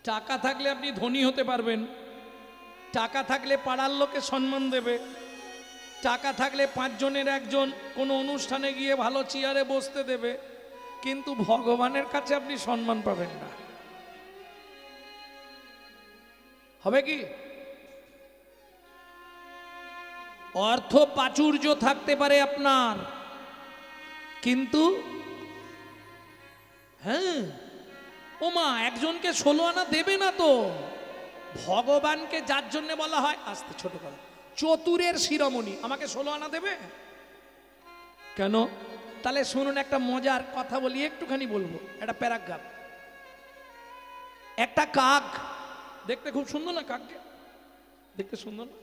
টাকা থাকলে আপনি ধনী হতে পারবেন, টাকা থাকলে পাড়ার লোকে সম্মান দেবে, টাকা থাকলে 5 জনের একজন কোনো অনুষ্ঠানে গিয়ে ভালো চেয়ারে বসতে দেবে, কিন্তু ভগবানের কাছে আপনি সম্মান পাবেন না। হবে কি? অর্থ প্রাচুর্য থাকতে পারে আপনার, কিন্তু হ্যাঁ ওমা একজনকে 16 আনা দেবে না তো। ভগবানকে যার জন্য বলা হয়, আস্তে ছোট করে, চতুরের শিরোমণি, আমাকে 16 আনা দেবে কেন? তাহলে শুনুন একটা মজার কথা বলি, একটুখানি বলবো, একটা প্যারাগ্রাফ। একটা কাক দেখতে খুব সুন্দর না? কাককে দেখতে সুন্দর না?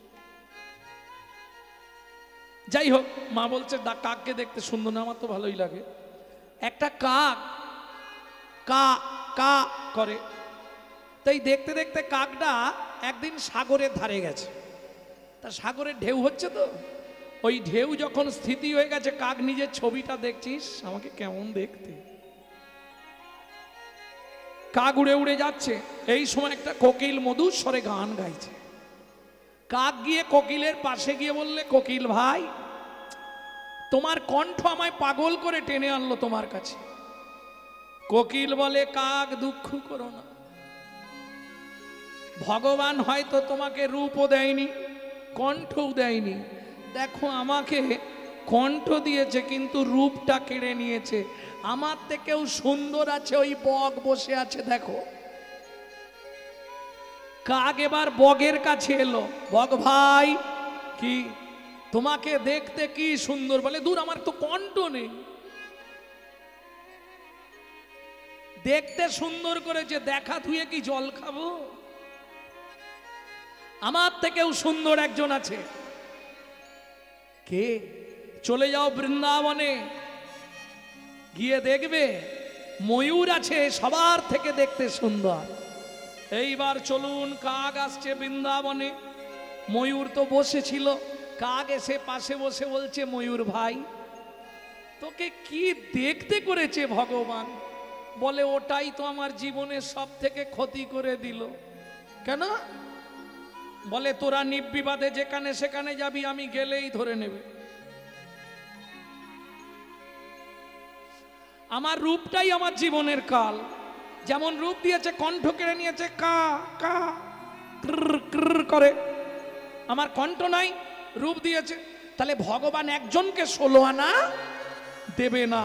যাই হোক, মা বলছে কাককে দেখতে সুন্দর না, আমার তো ভালোই লাগে। একটা কাক কা কা করে, তাই দেখতে দেখতে কাকটা একদিন সাগরের ধারে গেছে। তা সাগরের ঢেউ হচ্ছে তো, ওই ঢেউ যখন স্থিতি হয়ে গেছে, কাক নিজের ছবিটা দেখছিস আমাকে কেমন দেখতে, কাক উড়ে উড়ে যাচ্ছে। এই সময় একটা কোকিল মধুর স্বরে গান গাইছে। কাক গিয়ে কোকিলের পাশে গিয়ে বললে, কোকিল ভাই, তোমার কণ্ঠ আমায় পাগল করে টেনে আনলো তোমার কাছে। কোকিল বলে, কাক দুঃখ করো না, ভগবান হয়তো তোমাকে রূপও দেয়নি, কণ্ঠও দেয়নি, দেখো আমাকে কণ্ঠ দিয়েছে কিন্তু রূপটা কেড়ে নিয়েছে। আমার থেকেও সুন্দর আছে ওই বক বসে আছে, দেখো। কাক এবার বগের কাছে এলো, বক ভাই কি তোমাকে দেখতে কি সুন্দর। বলে, দূর, আমার তো কণ্ঠ নেই। দেখতে সুন্দর করেছে, দেখা ধুয়ে কি জল খাবো? আমার থেকেও সুন্দর একজন আছে। কে? চলে যাও বৃন্দাবনে, গিয়ে দেখবে ময়ূর আছে সবার থেকে দেখতে সুন্দর। এইবার চলুন, কাক আসছে বৃন্দাবনে, ময়ূর তো বসেছিল। কাক এসে পাশে বসে বলছে, ময়ূর ভাই, তোকে কি দেখতে করেছে ভগবান? বলে, ওটাই তো আমার জীবনের সব থেকে ক্ষতি করে দিল। কেন? বলে, তোরা নির্বিবাদে যেখানে সেখানে যাবি, আমি গেলেই ধরে নেবে। আমার রূপটাই আমার জীবনের কাল। যেমন রূপ দিয়েছে, কণ্ঠ কেড়ে নিয়েছে, কা কা কর করে, আমার কণ্ঠ নাই, রূপ দিয়েছে। তাহলে ভগবান একজনকে 16 আনা দেবে না।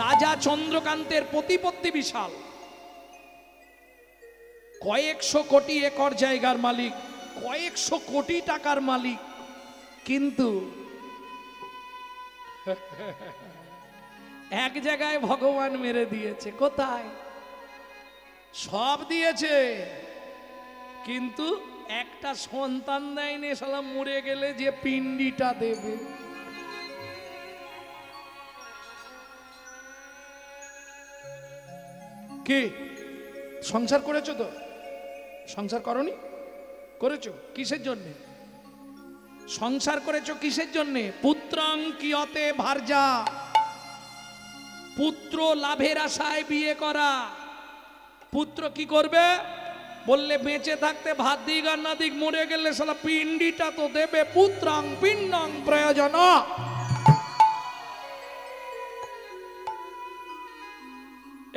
রাজা চন্দ্রকান্তের প্রতিপত্তি বিশাল, কয়েকশো কোটি একর জায়গার মালিক, কয়েকশো কোটি টাকার মালিক, কিন্তু এক জায়গায় ভগবান মেরে দিয়েছে। কোথায়? সব দিয়েছে কিন্তু একটা সন্তান দেয়নি। শালা মরে গেলে যে পিণ্ডিটা দেবে। কি সংসার করেছো তো? সংসার করনি? করেছো কিসের জন্যে? সংসার করেছো কিসের জন্যে? পুত্রং কিয়তে ভার্যা, পুত্র লাভের আশায় বিয়ে করা। পুত্র কি করবে? বললে বেঁচে থাকতে ভাত দিক আর না দিক, মরে গেলে শালা পিণ্ডিটা তো দেবে। পুত্রং পিণ্ডং প্রয়োজন।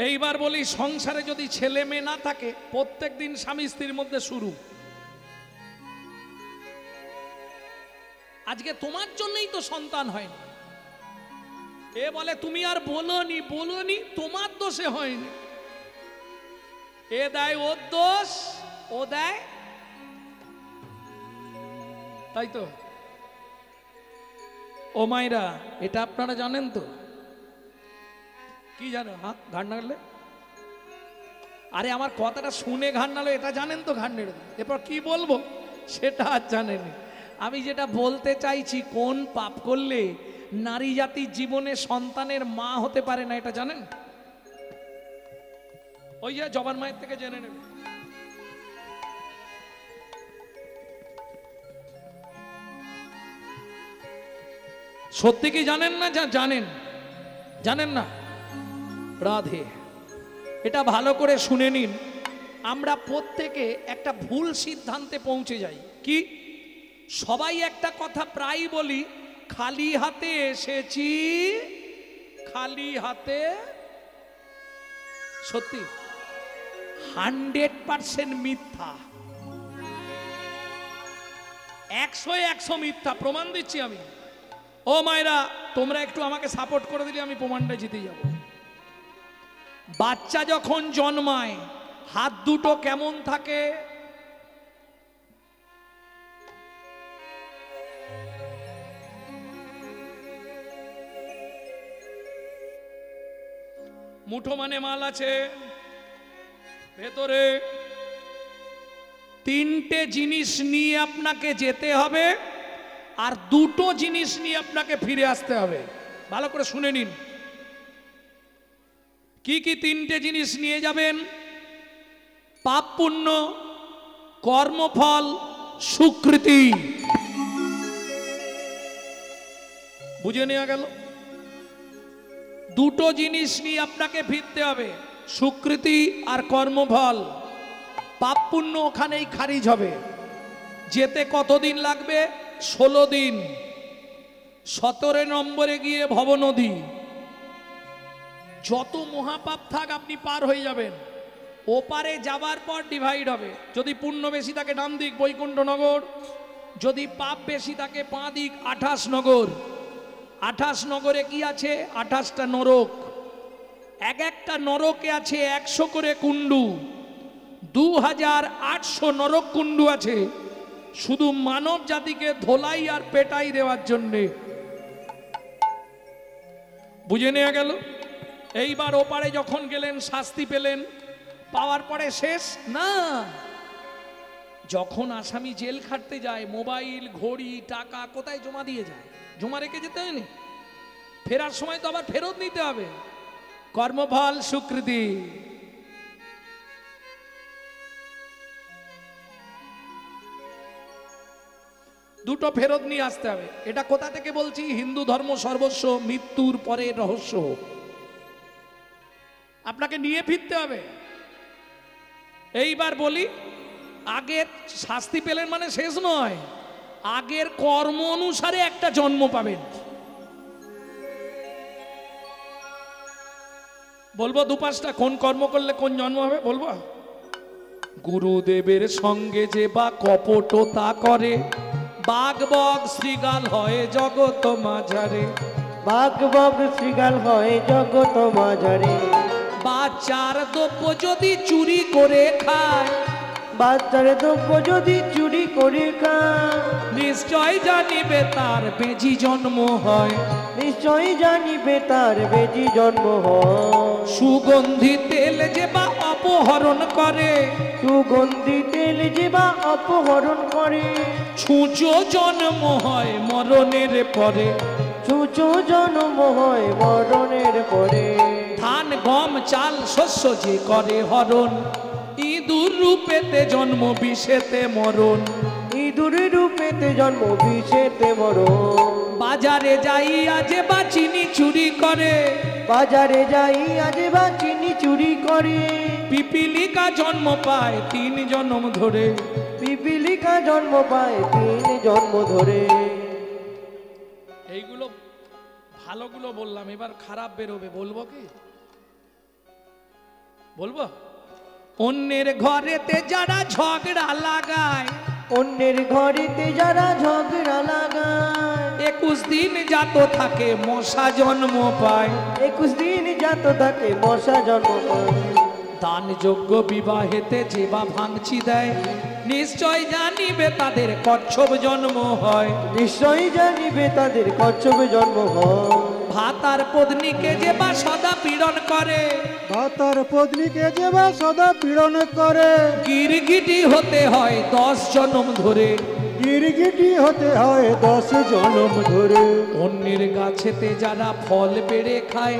এইবার বলি, সংসারে যদি ছেলে মেয়ে না থাকে, প্রত্যেক দিন স্বামী স্ত্রীর মধ্যে শুরু। আজকে তোমার জন্যই তো সন্তান হয়নি। এ বলে, তুমি আর বলোনি, বলোনি, তোমার দোষে হয়নি। এ দেয় ওর দোষ, ও দেয়, তাই তো। ও মাইরা, এটা আপনারা জানেন তো? কি জানো? হ্যাঁ, ঘাড় নাড়লে? আরে আমার কথাটা শুনে ঘাড় নাড়লো, এটা জানেন তো? ঘাড় নেড়ে, এরপর কি বলবো সেটা আর জানেনি। আমি যেটা বলতে চাইছি, কোন পাপ করলে নারী জাতির জীবনে সন্তানের মা হতে পারে না, এটা জানেন? ওই যে জবান মায়ের থেকে জেনে নেবে। সত্যি কি জানেন না? জানেন? জানেন না? রাধে, এটা ভালো করে শুনে নিন। আমরা প্রত্যেকে একটা ভুল সিদ্ধান্তে পৌঁছে যাই। কি? সবাই একটা কথা প্রায় বলি, খালি হাতে এসেছি খালি হাতে। সত্যি 100% মিথ্যা, 100 মিথ্যা। প্রমাণ দিচ্ছি আমি। ও মায়েরা, তোমরা একটু আমাকে সাপোর্ট করে দিলে আমি প্রমাণটা জিতে যাব। বাচ্চা যখন জন্মায় হাত দুটো কেমন থাকে? মুঠো মানে মাল আছে ভেতরে। তিনটে জিনিস নিয়ে আপনাকে যেতে হবে, আর দুটো জিনিস নিয়ে আপনাকে ফিরে আসতে হবে। ভালো করে শুনে নিন। কি কি তিনটে জিনিস নিয়ে যাবেন? পাপ পুণ্য, কর্মফল, সুকৃতি। বুঝে নেওয়া গেল? দুটো জিনিস নিয়ে আপনাকে ফিরতে হবে, সুকৃতি আর কর্মফল। পাপ পুণ্য ওখানেই খারিজ হবে। যেতে কতদিন লাগবে? 16 দিন। 17 নম্বরে গিয়ে ভবনদী। যত মহাপাপ থাক আপনি পার হয়ে যাবেন। ওপারে যাবার পর ডিভাইড হবে। যদি পুণ্য বেশি থাকে ডান দিক বৈকুণ্ঠ নগর, যদি পাপ বেশি থাকে বাঁ দিক 28 নগর। 28 নগরে কি আছে? 28টা নরক। এক একটা নরকে আছে 100 করে কুণ্ডু। 2800 নরক কুণ্ডু আছে শুধু মানব জাতিকে ধোলাই আর পেটাই দেওয়ার জন্যে। বুঝে নেওয়া গেল? এইবার ওপারে যখন গেলেন শাস্তি পেলেন, পাওয়ার পরে শেষ না। যখন আসামি জেল খাটতে যায় মোবাইল, ঘড়ি, টাকা কোথায় জমা দিয়ে যায়? জমা রেখে যেতে হয়নি? ফেরার সময় তো আবার ফেরত নিতে হবে। কর্মফল, সুকৃতি। দুটো ফেরত নিয়ে আসতে হবে। এটা কোথা থেকে বলছি? হিন্দু ধর্ম সর্বস্ব, মৃত্যুর পরে রহস্য। আপনাকে নিয়ে ফিরতে হবে। এইবার বলি, আগের শাস্তি পেলেন মানে শেষ নয়, আগের কর্ম অনুসারে একটা জন্ম পাবেন। বলবো 2-5টা কোন কর্ম করলে কোন জন্ম হবে বলবো। গুরুদেবের সঙ্গে যে বা কপটতা করে, বাঘ বগ শ্রীগাল হয় জগত মাঝারে। বাঘ বগ শ্রীগাল হয় জগত মাঝারে। বাচ্চার দ্রব্য যদি চুরি করে খায়, বাচ্চার দ্রব্য যদি চুরি করে খায়, নিশ্চয় জানিবে তার বেজি জন্ম হয়। নিশ্চয় জানিবে তার বেজি জন্ম হয়। সুগন্ধি তেল যে বা অপহরণ করে, সুগন্ধি তেল যে বা অপহরণ করে। ছুঁচো জন্ম হয় মরণের পরে। ছুঁচো জন্ম হয় মরণের পরে। ধান গম চাল শস্য যে করে হরণ, ইঁদুর রূপেতে জন্ম বিষেতে মরণ। ইঁদুর রূপেতে জন্ম বিষেতে মরণ। বাজারে যাইয়া যে বা চিনি চুরি করে, বাজারে যাইয়া যে বা চিনি চুরি করে। পিপিলিকা জন্ম পায় 3 জন্ম ধরে। পিপিলিকা জন্ম পায় 3 জন্ম ধরে। এইগুলো ভালোগুলো বললাম, এবার খারাপ বেরোবে। বলবো কি? বলবো? অন্যের ঘরেতে যারা ঝগড়া লাগায়, অন্যের ঘরেতে যারা ঝগড়া লাগায়। 21 দিন জাত থাকে মশা জন্ম পায়। 21 দিন জাত থাকে মশা জন্ম পায়। দান যোগ্য বিবাহেতে যে বা ভাঙচি দেয়, নিশ্চয় জানিবে তাদের কচ্ছপ জন্ম হয়। নিশ্চয় জানিবে তাদের কচ্ছপ জন্ম হয়। ভাতার পত্নীকে যে বা সদা পীড়ন করে, ভাতার পত্নীকে যে বা সদা পীড়ন করে। গিরগিটি হতে হয় 10 জন্ম ধরে। গিরগিটি হতে হয় 10 জন্ম ধরে। অন্যের গাছেতে যারা ফল পেড়ে খায়,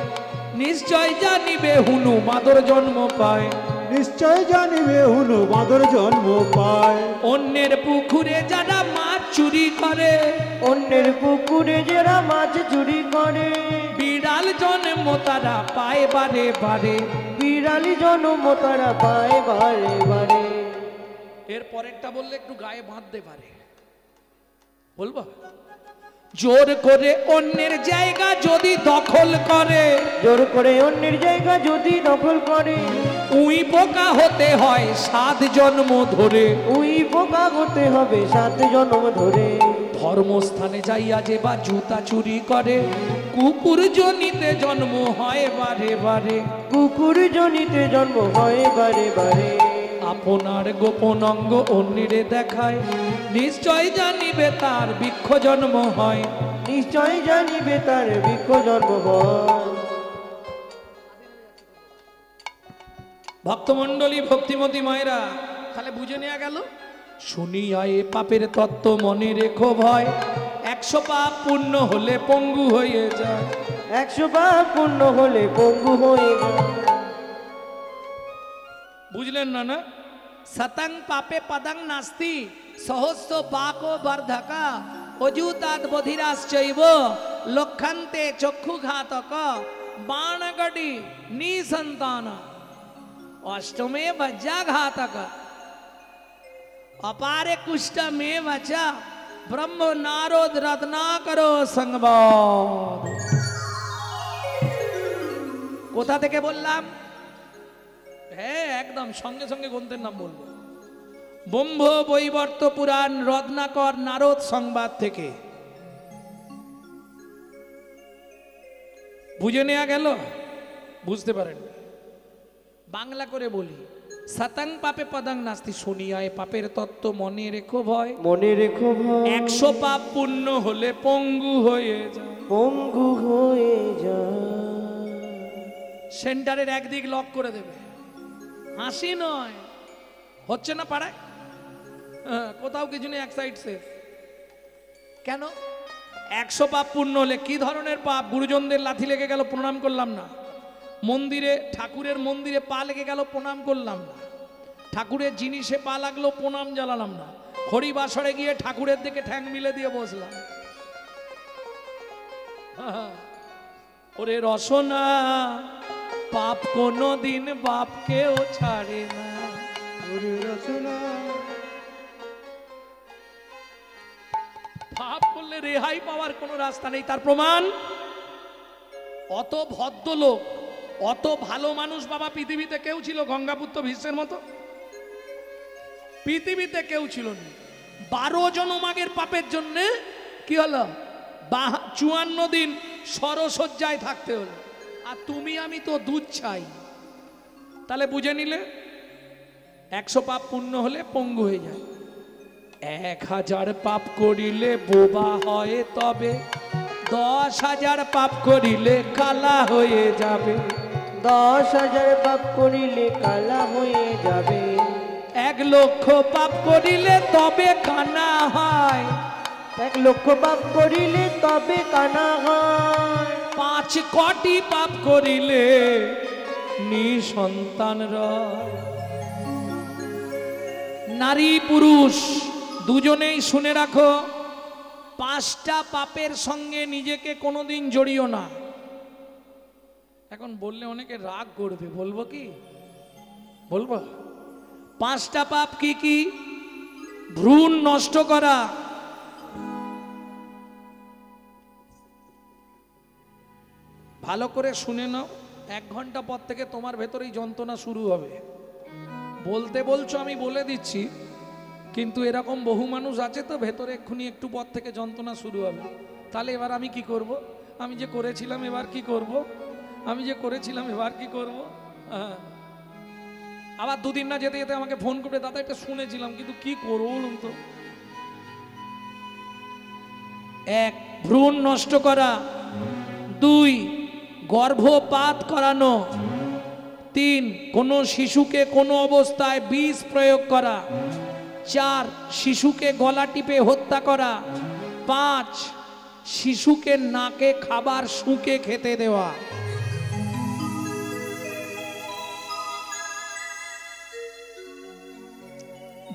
নিশ্চয় জানিবে হুনু বাঁদর জন্ম পায়। নিশ্চয় জানিবে হুনু বাঁদর জন্ম পায়। অন্যের পুকুরে যারা মাছ চুরি করে, অন্যের পুকুরে যারা মাছ চুরি করে। বিড়াল বিড়াল জন্ম তারা পায় বারে বারে। বিড়ালি জন্ম তারা পায় বারে বারে। এর পরেরটা বললে একটু গায়ে বাঁধতে পারে, বলবো? জোর করে অন্যের জায়গা যদি দখল করে, জোর করে অন্যের জায়গা যদি দখল করে, উই পোকা হতে হয় 7 জন্ম ধরে। উই পোকা হতে হবে 7 জন্ম ধরে। ধর্মস্থানে যাইয়া যে বা জুতা চুরি করে, কুকুর জনিতে জন্ম হয় বারে বারে। কুকুর জনিতে জন্ম হয় বারে বারে। আপনার গোপন অঙ্গ অন্যেরে দেখায়, নিশ্চয় জানিবে তার বৃক্ষ জন্ম হয়। নিশ্চয় জানিবে তার বৃক্ষ জন্ম হয়। ভক্তমণ্ডলী, ভক্তিমতী মায়েরা, তাহলে বুঝে নেওয়া গেল। শুনিয়া এ পাপের তত্ত্ব মনে রেখো ভয়, 100 পাপ পূর্ণ হলে পঙ্গু হয়ে যায়। 100 পাপ পূর্ণ হলে পঙ্গু হয়ে যায়। বুঝলেন না? না শতং পাপে পদং নাস্তি, সহস্র পাকো বর্ধকা, অযুতাৎ বধিরাশ্চৈব, লক্ষন্তে চক্ষুঘাতক, বাণগডি নিসন্তান, অষ্টমে বজ্রাঘাতক, अपारे कुष्ठ में बचा, ब्रह्म नारद रत्ना करो संगवाद। কোথা থেকে বললাম? হ্যাঁ, একদম সঙ্গে সঙ্গে গ্রন্থের নাম বলবো। ব্রহ্ম বৈবর্ত পুরাণ রত্নাকর নারদ সংবাদ থেকে। বুঝে নেওয়া গেল? বুঝতে পারেন? বাংলা করে বলি, শতং পাপে পদং নাস্তি, শুনিয়ায় পাপের তত্ত্ব মনে রেখো ভয়। মনে রেখো ভয়। 100 পাপ পূর্ণ হলে পঙ্গু হয়ে যায়। পঙ্গু হয়ে যায়। সেন্টারের একদিক লক করে দেবে। হাসি নয়, হচ্ছে না পাড়ায়? কোথাও কিছু নেই, এক সাইড শেষ। কেন? 100 পাপ পূর্ণ হলে কি ধরনের পাপ? গুরুজনদের লাথি লেগে গেল, প্রণাম করলাম না। মন্দিরে, ঠাকুরের মন্দিরে পা লেগে গেল, প্রণাম করলাম না। ঠাকুরের জিনিসে পা লাগলো, প্রণাম জ্বালালাম না। হরিবাসরে গিয়ে ঠাকুরের দিকে ঠ্যাং মিলে দিয়ে বসলাম। ওরে রসনা, পাপ কোনো দিন বাপকেও ছাড়ে না। ওরে রসনা, পাপ করলে রেহাই পাওয়ার কোনো রাস্তা নেই। তার প্রমাণ, অত ভদ্রলোক, অত ভালো মানুষ বাবা পৃথিবীতে কেউ ছিল? গঙ্গাপুত্র ভীষ্মের মতো পৃথিবীতে কেউ ছিল না। 12 জনমাগের পাপের জন্য কি হলো? 54 দিন সরসজ্জায় থাকতে হলো। আর তুমি আমি তো দুধ চাই। তাহলে বুঝে নিলে 100 পাপ পূর্ণ হলে পঙ্গু হয়ে যায়। 1000 পাপ করিলে বোবা হয় তবে, 10,000 পাপ করিলে কালা হয়ে যাবে। 10,000 পাপ করিলে কালা হয়ে যাবে। 1 লক্ষ পাপ করিলে তবে কানা হয়। 1 লক্ষ পাপ করিলে তবে কানা হয়। 5 কোটি পাপ করিলে নিঃসন্তান রয়। নারী পুরুষ দুজনেই শুনে রাখো, 5টা পাপের সঙ্গে নিজেকে কোনোদিন জড়িও না। এখন বললে অনেকে রাগ করবে, বলবো কি? বলবো 5টা পাপ কি কি? ভ্রূণ নষ্ট করা, ভালো করে শুনে নাও। 1 ঘন্টা পর থেকে তোমার ভেতরেই যন্ত্রণা শুরু হবে। বলতে বলছো, আমি বলে দিচ্ছি, কিন্তু এরকম বহু মানুষ আছে তো ভেতরে এক্ষুনি একটু পর থেকে যন্ত্রণা শুরু হবে। তাহলে এবার আমি কি করব? আমি যে করেছিলাম এবার কি করব? আমি যে করেছিলাম এবার কি করব? আবার 2 দিন না যেতে যেতে আমাকে ফোন করবে, দাদা এটা শুনেছিলাম কিন্তু কি করবো বলুন তো। 1 ভ্রূণ নষ্ট করা, 2 গর্ভপাত করানো, 3 কোনো শিশুকে কোনো অবস্থায় বিষ প্রয়োগ করা, 4 শিশুকে গলা টিপে হত্যা করা, 5 শিশুকে নাকে খাবার শুঁকে খেতে দেওয়া।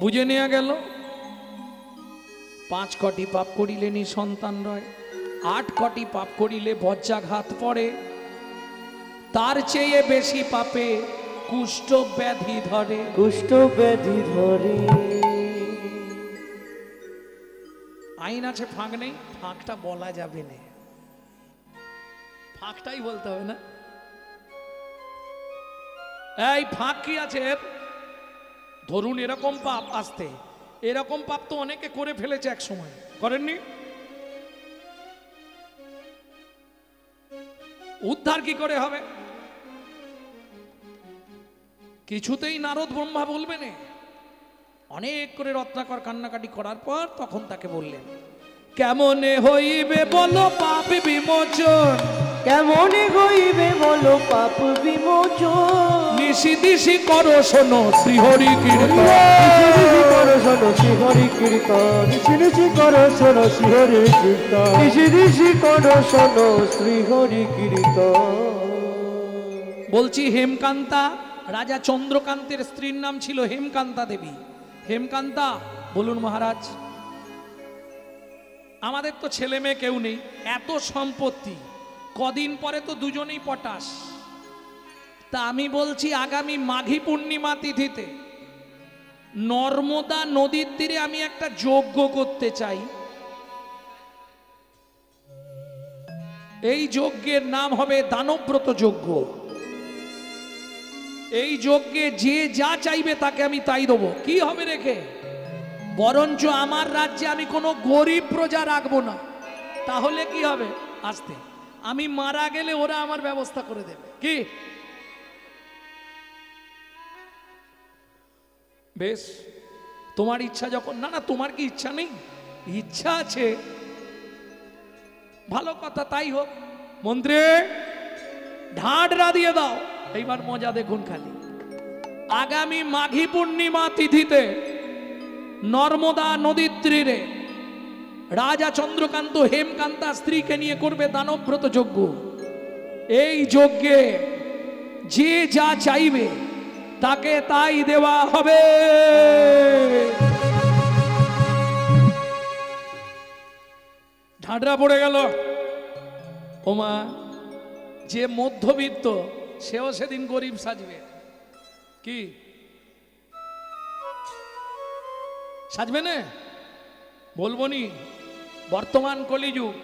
বুঝে নেওয়া গেল? 5 কোটি পাপ করিলে নিঃসন্তান রয়, 8 কোটি পাপ করিলে বজ্রাঘাত পড়ে, তার চেয়ে বেশি পাপে কুষ্ঠ ব্যাধি ধরে। কুষ্ঠ ব্যাধি ধরে। আইন আছে, ফাঁক নেই, ফাঁকটা বলা যাবে না, ফাঁকটাই বলতে হবে না। এই ফাঁক কি আছে? ধরুন এরকম পাপ, আসতে এরকম পাপ তো অনেকে করে ফেলেছে এক সময়, করেননি? উদ্ধার কি করে হবে? কিছুতেই নারদ ব্রহ্মা বলবে না। অনেক করে রত্নাকর কান্নাকাটি করার পর তখন তাকে বললেন, কেমনে হইবে বলো পাপ বিমোচন, কেমনে হইবে বলো পাপ বিমোচন। নিশি দিশি করো শোনো শ্রীহরি কীর্তন, নিশি করো শোনো শ্রীহরি কীর্তন, নিশি করো শোনো শ্রীহরি কীর্তন, নিশি করো শোনো শ্রীহরি কীর্তন। বলছি হেমকান্তা, রাজা চন্দ্রকান্তের স্ত্রীর নাম ছিল হেমকান্তা দেবী। হেমকান্তা বলুন মহারাজ, আমাদের তো ছেলে মেয়ে কেউ নেই, এত সম্পত্তি, কদিন পরে তো দুজনেই পটাশ। তা আমি বলছি আগামী মাঘী পূর্ণিমা তিথিতে নর্মদা নদীর তীরে আমি একটা যজ্ঞ করতে চাই। এই যজ্ঞের নাম হবে দানব্রত যজ্ঞ। এই যজ্ঞে যে যা চাইবে তাকে আমি তাই দেবো। কি হবে রেখে? বরঞ্চ আমার রাজ্যে আমি কোনো গরিব প্রজা রাখবো না। তাহলে কি হবে? আস্তে আমি মারা গেলে ওরা আমার ব্যবস্থা করে দেবে। কি বেশ, তোমার ইচ্ছা যখন। না না, তোমার কি ইচ্ছা নেই? ইচ্ছা আছে, ভালো কথা, তাই হোক। মন্ত্রী ঢাডরা দিয়ে দাও। এইবার মজা দেখুন খালি। আগামী মাঘী পূর্ণিমা তিথিতে নর্মদা নদীর তীরে রাজা চন্দ্রকান্ত হেমকান্তা স্ত্রীকে নিয়ে করবে দানব্রত যজ্ঞ। এই যজ্ঞে যে যা চাইবে তাকে তাই দেওয়া হবে। ঢাডরা পড়ে গেল। ওমা, যে মধ্যবিত্ত সেও সেদিন গরিব সাজবে। কি সাজবে না? বলবো নি, বর্তমান কলিযুগ।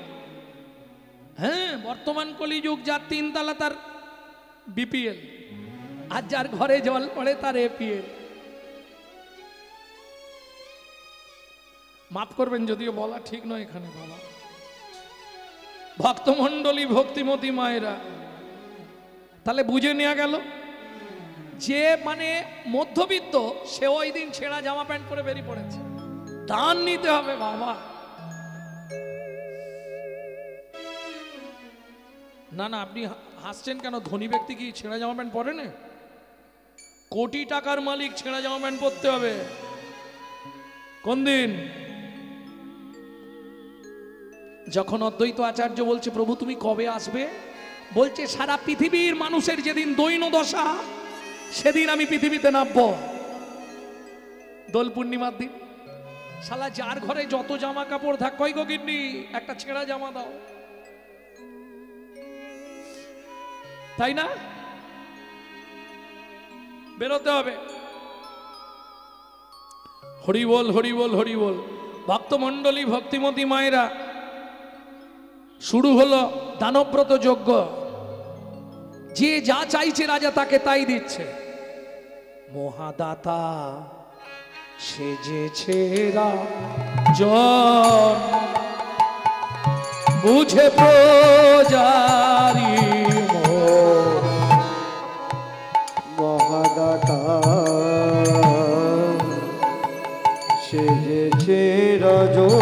হ্যাঁ, বর্তমান কলিযুগ। যার তিনতলা তার বিপিএল, আর যার ঘরে জল পড়ে তার এপিএল। মাফ করবেন যদিও বলা ঠিক নয় এখানে বাবা। ভক্তমণ্ডলী, ভক্তিমতী মায়েরা, তাহলে বুঝে নেওয়া গেল যে মানে মধ্যবিত্ত সে ওই দিন ছেঁড়া জামা প্যান্ট পরে বেরিয়ে পড়েছে। দান নিতে হবে বাবা। না না, আপনি হাসছেন কেন? ধনী ব্যক্তি কি ছেঁড়া জামা প্যান্ট পরে না? কোটি টাকার মালিক ছেঁড়া জামা প্যান্ট পরতে হবে। কোন দিন? যখন অদ্বৈত আচার্য বলছে প্রভু তুমি কবে আসবে, বলছে সারা পৃথিবীর মানুষের যেদিন দৈন দশা সেদিন আমি পৃথিবীতে নামব। দোল পূর্ণিমার দিন। শালা যার ঘরে যত জামা কাপড় থাক, কই গো গিন্নি একটা ছেঁড়া জামা দাও, তাই না? বেরোতে হবে। হরি বল, হরি বল, হরি বল। ভক্তমণ্ডলী, ভক্তিমতী মায়েরা, শুরু হলো দানব্রত যজ্ঞ। যে যা চাইছে রাজা তাকে তাই দিচ্ছে। মহাদাতা সেজেছে রাজন, বুঝে প্রজারি মন। মহাদাতা সেজেছে রাজন,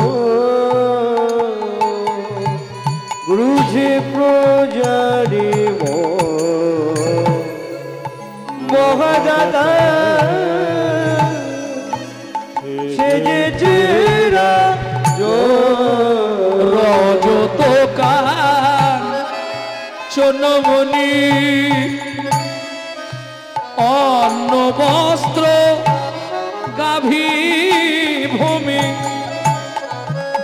বুঝে প্রজারি মন। মহাদাতা সেজেছে রাজন, রজতকার চনমণি অন্ন বস্ত্র গাভী ভূমি।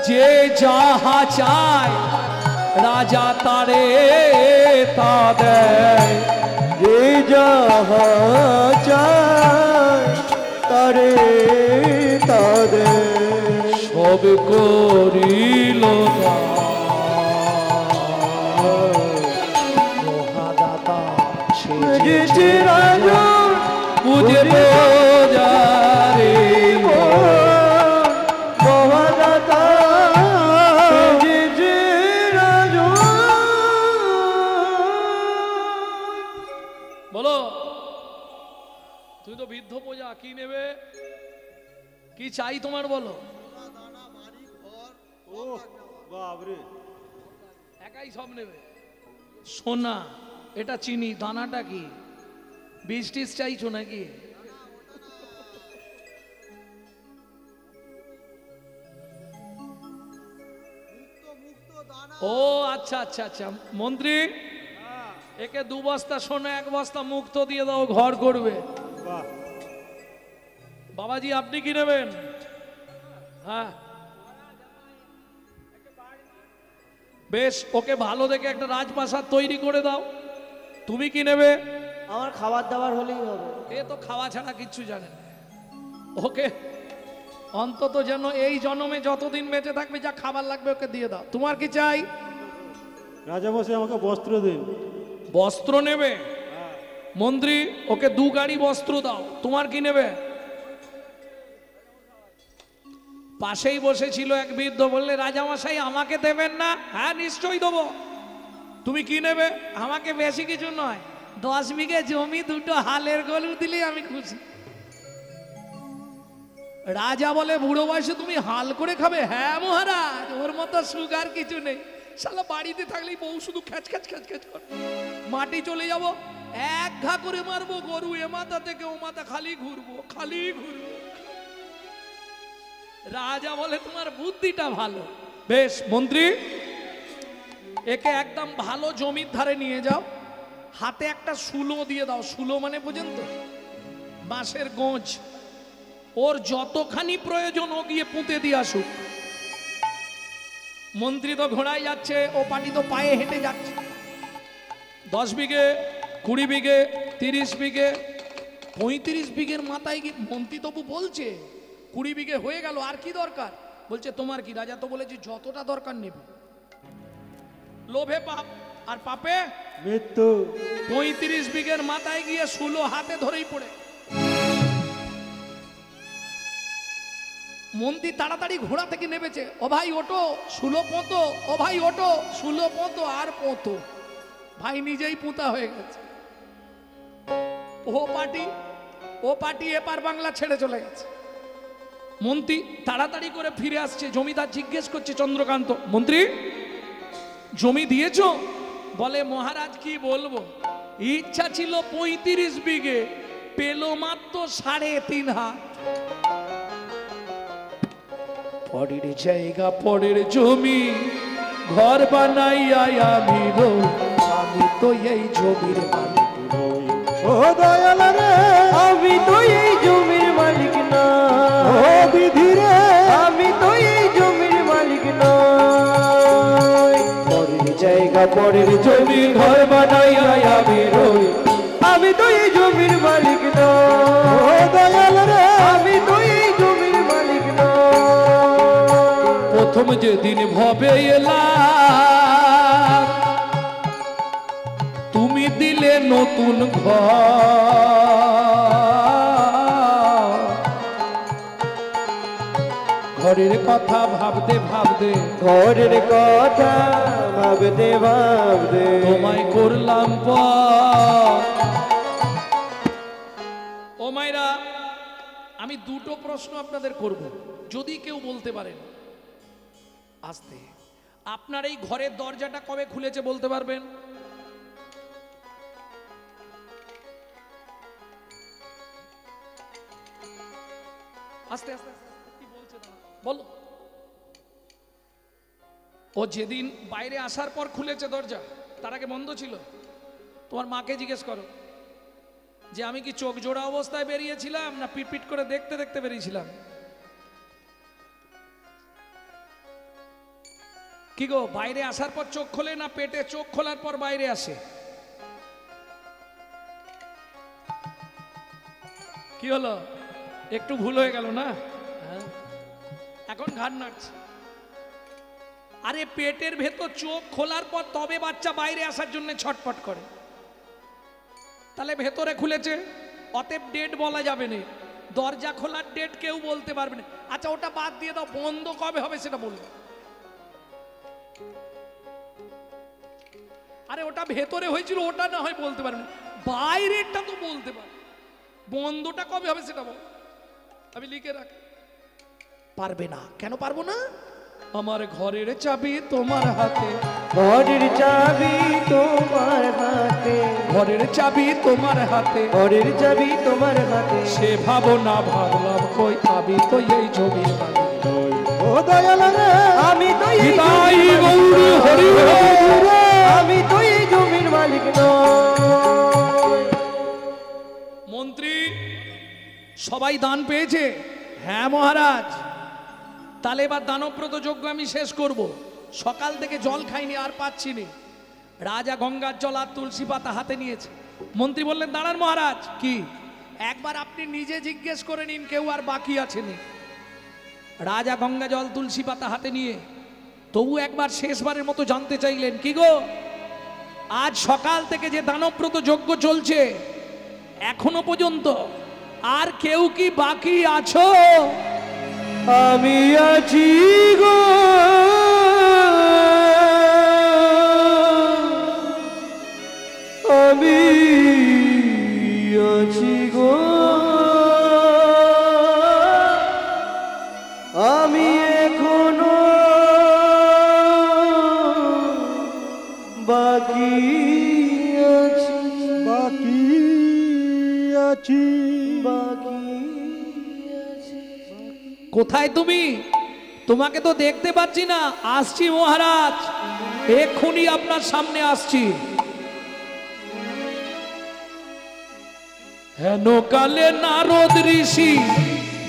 যে যাহা চায় রাজা তারে তা দেয়। যে যাহা চায় তারে তাদের সব করিল মহাদাতা যে রাজা বুঝে যারে মহাদাতা যে রাজা বলো তুমি তো বৃদ্ধ পূজা কি নেবে কি চাই তোমার বলো একাই সব নেবে সোনা এটা চিনি দানাটা কি বীজ টিজ চাইছো নাকি ও আচ্ছা আচ্ছা আচ্ছা মন্ত্রী একে 2 বস্তা সোনা 1 বস্তা মুক্ত দিয়ে দাও ঘর করবে বাবাজি আপনি কি নেবেন হ্যাঁ বেশ ওকে ভালো দেখে একটা রাজপ্রাসাদ তৈরি করে দাও তুমি কি নেবে আমার খাবার দাবার হলেই হবে এ তো খাওয়া ছাড়া কিচ্ছু জানে না ওকে অন্তত যেন এই জন্মে যতদিন বেঁচে থাকবে যা খাবার লাগবে ওকে দিয়ে দাও তোমার কি চাই রাজামশাই আমাকে বস্ত্র দিন বস্ত্র নেবে মন্ত্রী ওকে 2 গাড়ি বস্ত্র দাও তোমার কি নেবে পাশেই বসেছিল এক বৃদ্ধ বললে রাজামশাই আমাকে দেবেন না হ্যাঁ নিশ্চয়ই দেবো তুমি কি নেবে আমাকে বেশি কিছু নয় 10 বিঘে জমি 2টো হালের গরু দিলেই আমি খুশি রাজা বলে বুড়ো বয়সে তুমি হাল করে খাবে হ্যাঁ মহারাজ ওর মতো সুগার কিছু নেই শালা বাড়িতে থাকলেই বউ শুধু খ্যাচ খ্যাচ খ্যাচ খ্যাচ করে মাটি চলে যাব 1 ঘা করে মারবো গরু এ মাথা থেকে ও মাথা খালি ঘুরবো রাজা বলে তোমার বুদ্ধিটা ভালো বেশ মন্ত্রী একে একদম ভালো জমির ধারে নিয়ে যাও হাতে একটা শুলো দিয়ে দাও শুলো মানে বুঝেন তো বাঁশের গোঁজ ওর যতখানি প্রয়োজন ও গিয়ে পুঁতে দিয়ে আসুক মন্ত্রী তো ঘোড়ায় যাচ্ছে ও পাটি তো পায়ে হেঁটে যাচ্ছে 10 বিঘে 20 বিঘে 30 বিঘে 35 বিঘের মাথায় গিয়ে মন্ত্রী তবু বলছে 20 বিঘে হয়ে গেল আর কি দরকার বলছে তোমার কি রাজা তো বলেছে যতটা দরকার নেবে লোভে পাপ আর পাপে মৃত্যু 35 বিঘের মাথায় গিয়ে শুলো হাতে ধরেই পড়ে মন্ত্রী তাড়াতাড়ি ঘোড়া থেকে নেমেছে ও ভাই ওটো শুলো পোঁতো ও ভাই ওটো শুলো পোঁতো আর পোঁতো ভাই নিজেই পুঁতা হয়ে গেছে ও পার্টি এপার বাংলা ছেড়ে চলে গেছে মন্ত্রী তাড়াতাড়ি করে ফিরে আসছে জমিদার জিজ্ঞেস করছে চন্দ্রকান্ত মন্ত্রী জমি দিয়েছো বলে মহারাজ কি বলবো ইচ্ছা ছিল 35 বিঘে পেল মাত্র 3.5 হাত পরের জায়গা পরের জমি ঘর বানাইয়া আমি তো এই জমির মালিক নই ও দয়াল রে আমি তো এই জমির মালিক না ও বিধি রে আমি তো এই জমির মালিক নই পরের জায়গা পরের জমি ঘর বানাইয়া আমি তো এই জমির মালিক না ও দয়াল রে আমি তো এই জমির মালিক না প্রথম যেদিন ভবে এলাম তুমি দিলে নতুন ঘরের কথা ভাবতে ভাবতে ঘরের কথা ভাবতে ভাবতে তোমায় করলাম ও মায়েরা আমি 2টো প্রশ্ন আপনাদের করব যদি কেউ বলতে পারেন আসতে আপনার এই ঘরের দরজাটা কবে খুলেছে বলতে পারবেন আস্তে আস্তে কি বলছে বলো ও যেদিন বাইরে আসার পর খুলেছে দরজা তার আগে বন্ধ ছিল তোমার মাকে জিজ্ঞেস করো যে আমি কি চোখ জোড়া অবস্থায় বেরিয়েছিলাম না পিটপিট করে দেখতে দেখতে বেরিয়েছিলাম কি গো বাইরে আসার পর চোখ খোলে না পেটে চোখ খোলার পর বাইরে আসে কি হলো? একটু ভুল হয়ে গেল না? এখন ঘাড় নাড়ছে। আরে পেটের ভেতর চোখ খোলার পর তবে বাচ্চা বাইরে আসার জন্য ছটফট করে, তাহলে ভেতরে খুলেছে, অতএব ডেট বলা যাবে না। দরজা খোলার ডেট কেউ বলতে পারবে না। আচ্ছা ওটা বাদ দিয়ে দাও, বন্ধ কবে হবে সেটা বলবে। আরে ওটা ভেতরে হয়েছিল, ওটা না হয় বলতে পারবে না, বাইরেরটা তো বলতে পারবে। বন্ধটা কবে হবে সেটা বল। আমি লিখে রাখ। পারবে না। কেন পারবো না? আমার ঘরের চাবি তোমার হাতে, ঘরের চাবি তোমার হাতে, ঘরের চাবি তোমার হাতে, ঘরের চাবি তোমার হাতে। সে ভাবো না ভাবলাম কই, আমি তো এই জমির মালিক নই। ও দয়াল রে, আমি তো এই নিতাই জমির গৌর হরি মালিক হরি। নই। আমি তো এই জমির মালিক নই। মন্ত্রী সবাই দান পেয়েছে? হ্যাঁ মহারাজ। তাহলে এবার দানব্রত যজ্ঞ আমি শেষ করব। সকাল থেকে জল খাইনি, আর পাচ্ছি নি। রাজা গঙ্গার জল আর তুলসী পাতা হাতে নিয়েছে। মন্ত্রী বললেন দাঁড়ান মহারাজ। কি? একবার আপনি নিজে জিজ্ঞেস করে নিন কেউ আর বাকি আছেনি। রাজা গঙ্গা জল তুলসী পাতা হাতে নিয়ে তবু একবার শেষবারের মতো জানতে চাইলেন, কি গো আজ সকাল থেকে যে দানব্রত যজ্ঞ চলছে এখনো পর্যন্ত আর কেউ কি বাকি আছো? আমি আছি গো, আমি আছি গো, আমি এখনো বাকি আছি, বাকি আছি, বাকি আছি। কোথায় তুমি? তোমাকে তো দেখতে পাচ্ছি না। আসছি মহারাজ, এক্ষুনি আপনার সামনে আসছি। হেন কালে নারদ ঋষি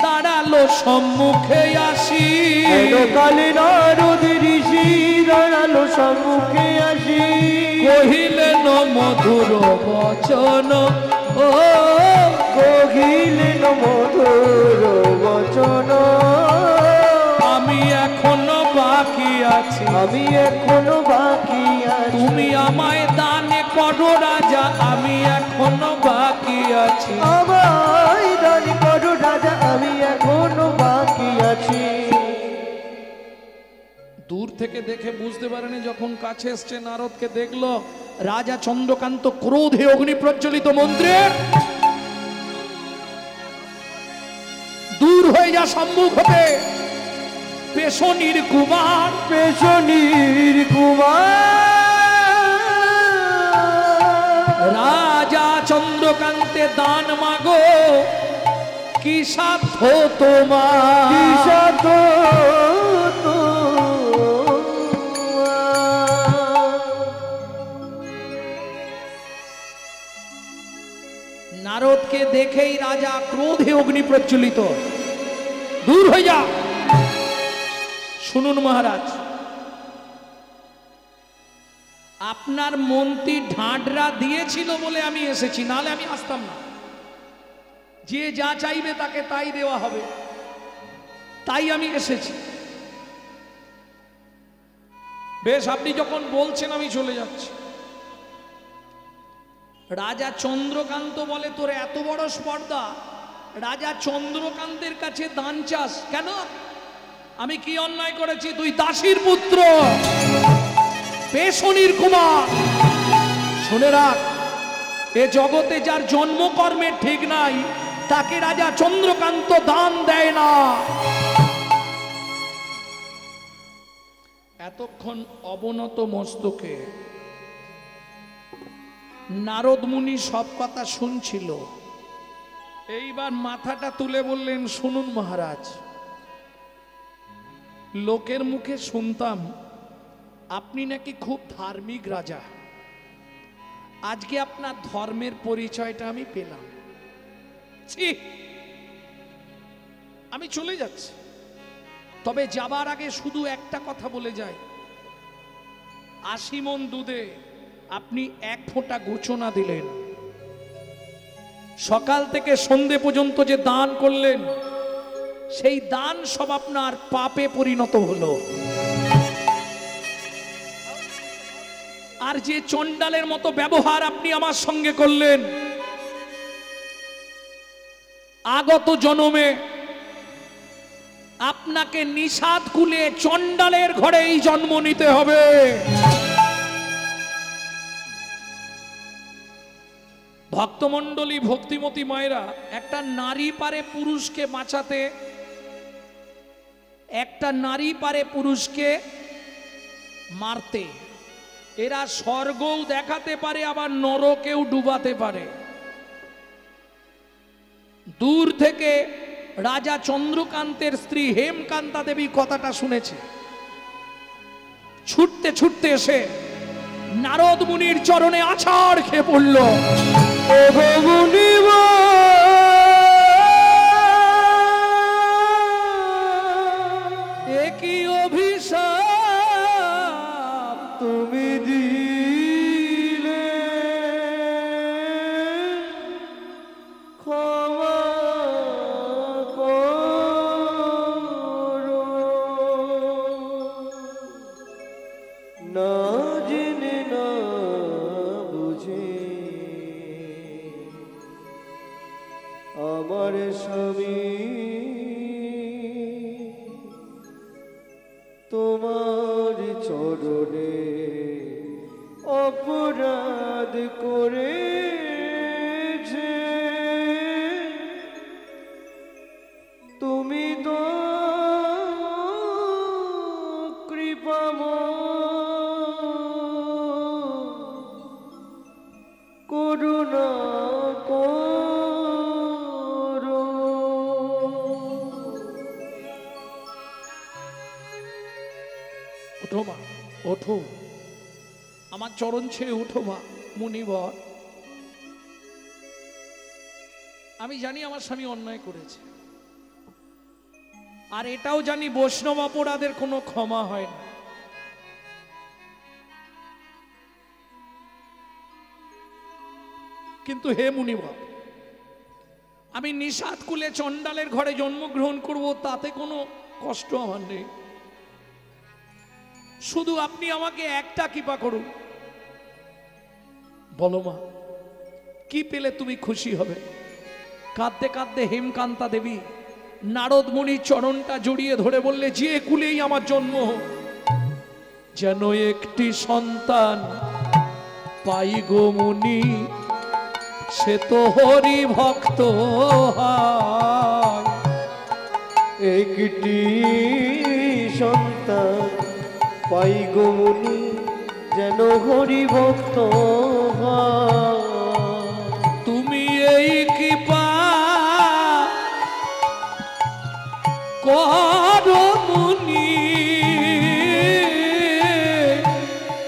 দাঁড়ালো সম্মুখে আসি, হেন কালে নারদ ঋষি দাঁড়ালো সম্মুখে আসি, কহিলেন মধুর বচন, ও কহিলেন মধুর বচন, আমি এখনো বাকি আছি, আমি এখনো বাকি আছি, তুমি আমায় দানে করো রাজা, আমি এখনো বাকি আছি। আমায় দান করো রাজা, আমি এখনো বাকি আছি। দূর থেকে দেখে বুঝতে পারেনি, যখন কাছে এসছে নারদকে দেখলো রাজা চন্দ্রকান্ত ক্রোধে অগ্নি প্রজ্বলিত। মন্ত্রী দূর হয়ে যা সম্মুখ হতে। পেশনির কুমার, পেশনির কুমার, রাজা চন্দ্রকান্তে দান মাগো, কি সাধ্য তোমার, কি সাধ্য নারদকে দেখেই রাজা ক্রোধে অগ্নি প্রজ্বলিত। দূর হয়ে যা। শুনুন মহারাজ, আপনার মন্ত্রী ঢাঁডরা দিয়েছিল বলে আমি এসেছি, নাহলে আমি আসতাম না। যে যা চাইবে তাকে তাই দেওয়া হবে, তাই আমি এসেছি। বেশ, আপনি যখন বলছেন আমি চলে যাচ্ছি। রাজা চন্দ্রকান্ত বলে, তোর এত বড় স্পর্ধা, রাজা চন্দ্রকান্তের কাছে দান চাস কেন? আমি কি অন্যায় করেছি? তুই দাসীর পুত্র, পেশনির কুমার। শুনে রাখ, এ জগতে যার জন্মকর্মের ঠিক নাই তাকে রাজা চন্দ্রকান্ত দান দেয় না। এতক্ষণ অবনত মস্তকে নারদ মুনি সব কথা শুনছিল। এইবার মাথাটা তুলে বললেন, শুনুন মহারাজ, লোকের মুখে শুনতাম আপনি নাকি খুব ধার্মিক রাজা। আজকে আপনার ধর্মের পরিচয়টা আমি পেলাম। ছি, আমি চলে যাচ্ছি। তবে যাবার আগে শুধু একটা কথা বলে যাই, 80 মণ দুধে আপনি 1 ফোঁটা গোচনা দিলেন। সকাল থেকে সন্ধে পর্যন্ত যে দান করলেন, সেই দান সব আপনার পাপে পরিণত হলো। আর যে চণ্ডালের মতো ব্যবহার আপনি আমার সঙ্গে করলেন, আগত জন্মে আপনাকে নিষাদ কুলে চণ্ডালের ঘরেই জন্ম নিতে হবে। ভক্তমণ্ডলী, ভক্তিমতী মায়েরা, একটা নারী পারে পুরুষকে বাঁচাতে, একটা নারী পারে পুরুষকে মারতে। এরা স্বর্গও দেখাতে পারে, আবার নরকেও ডুবাতে পারে। দূর থেকে রাজা চন্দ্রকান্তের স্ত্রী হেমকান্তা দেবী কথাটা শুনেছে। ছুটতে ছুটতে এসে নারদ মুনির চরণে আছাড় খেয়ে পড়ল। একই অভিশাপ তুমি দিলে, ক্ষমা করো, না জেনে না বুঝে আমার স্বামী তোমার চরণে অপরাধ করেছে। তুমি তো কৃপাময়, করুণা করো। ওঠো মা, ওঠো, আমার চরণ ছেড়ে ওঠো মা। মুনিবর, আমি জানি আমার স্বামী অন্যায় করেছে, আর এটাও জানি বৈষ্ণব অপরাধের কোনো ক্ষমা হয় না। কিন্তু হে মুনিবর, আমি নিষাদ কুলে চণ্ডালের ঘরে জন্মগ্রহণ করব, তাতে কোনো কষ্ট আমার নেই। শুধু আপনি আমাকে একটা কৃপা করুন। বলো মা, কি পেলে তুমি খুশি হবে? কাঁদতে কাঁদতে হেমকান্তা দেবী নারদ মুনির চরণটা জড়িয়ে ধরে বললে, যে কুলেই আমার জন্ম হোক, যেন একটি সন্তান পাই গো মুনি, সে তো হরি ভক্ত হয়। একটি সন্তান পাই গো মুনি, যেন হরি ভক্ত হয়। তুমি এই কৃপা করো মুনি,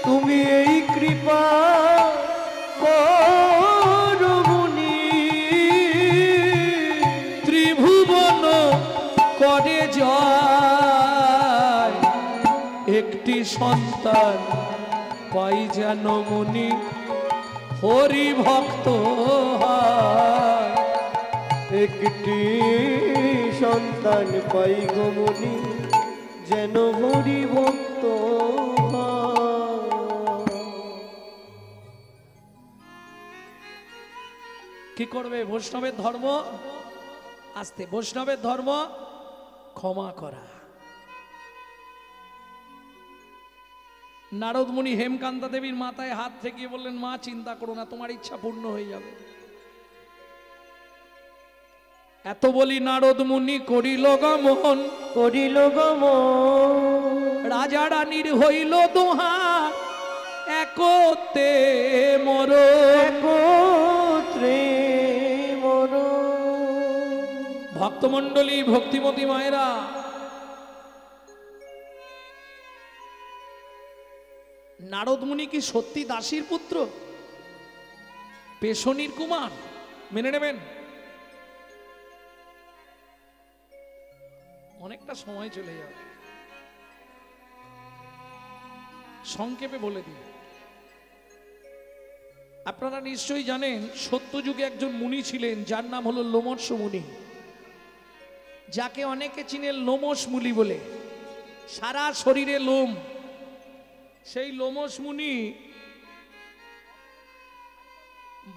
তুমি এই কৃপা করো মুনি, ত্রিভুবন করে যায় একটি সন্তান পাই যেন মুনি, হরি ভক্ত হয়। একটি সন্তান পাই গো মুনি, যেন হরি ভক্ত হয়। কি করবে? বৈষ্ণবের ধর্ম, আস্তে, বৈষ্ণবের ধর্ম ক্ষমা করা। নারদ মুনি হেমকান্তা দেবীর মাথায় হাত ঠেকিয়ে বললেন, মা চিন্তা করো না, তোমার ইচ্ছা পূর্ণ হয়ে যাবে। এত বলি নারদ মুনি করিল গমন, করিল গমন, রাজা রানীর হইল দোহার, একতে মর, একত্রে মর। ভক্তমণ্ডলী, ভক্তিমতী মায়েরা, নারদ মুনি কি সত্যি দাসীর পুত্র, পেশনির কুমার? মেনে নেবেন? অনেকটা সময় চলে যাবে, সংক্ষেপে বলে দিই। আপনারা নিশ্চয়ই জানেন সত্যযুগে একজন মুনি ছিলেন যার নাম হলো লোমশ মুনি, যাকে অনেকে চিনেন লোমশ মুনি বলে, সারা শরীরে লোম। সেই লোমশ মুনি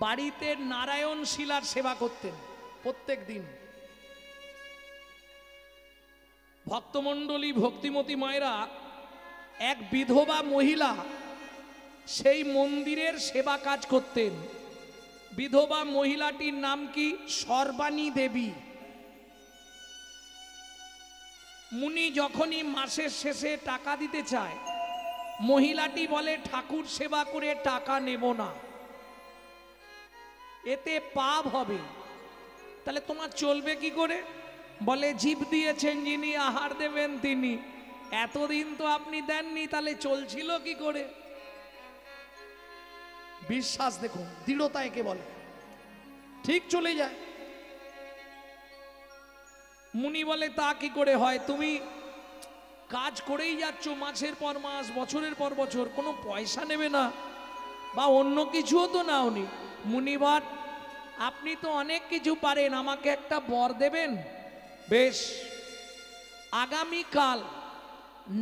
বাড়িতে নারায়ণ শিলার সেবা করতেন প্রত্যেক দিন। ভক্তমণ্ডলী ভক্তিমতী মায়েরা, এক বিধবা মহিলা সেই মন্দিরের সেবা কাজ করতেন। বিধবা মহিলাটির নাম কি? সর্বাণী দেবী। মুনি যখনই মাসের শেষে টাকা দিতে চায়, মহিলাটি বলে ঠাকুর সেবা করে টাকা নেব না, এতে পাপ হবে। তাহলে তোমার চলবে কি করে? বলে জীব দিয়েছেন যিনি, আহার দেবেন তিনি। এতদিন তো আপনি দেননি, তাহলে চলছিল কি করে? বিশ্বাস দেখুন, দৃঢ়তা একে বলে, ঠিক চলে যায়। মুনি বলে তা কি করে হয়? তুমি কাজ করেই যাচ্ছ মাসের পর মাস, বছরের পর বছর, কোনো পয়সা নেবে না বা অন্য কিছুও তো নাওনি। মুনিবার, আপনি তো অনেক কিছু পারেন, আমাকে একটা বর দেবেন? বেশ, আগামীকাল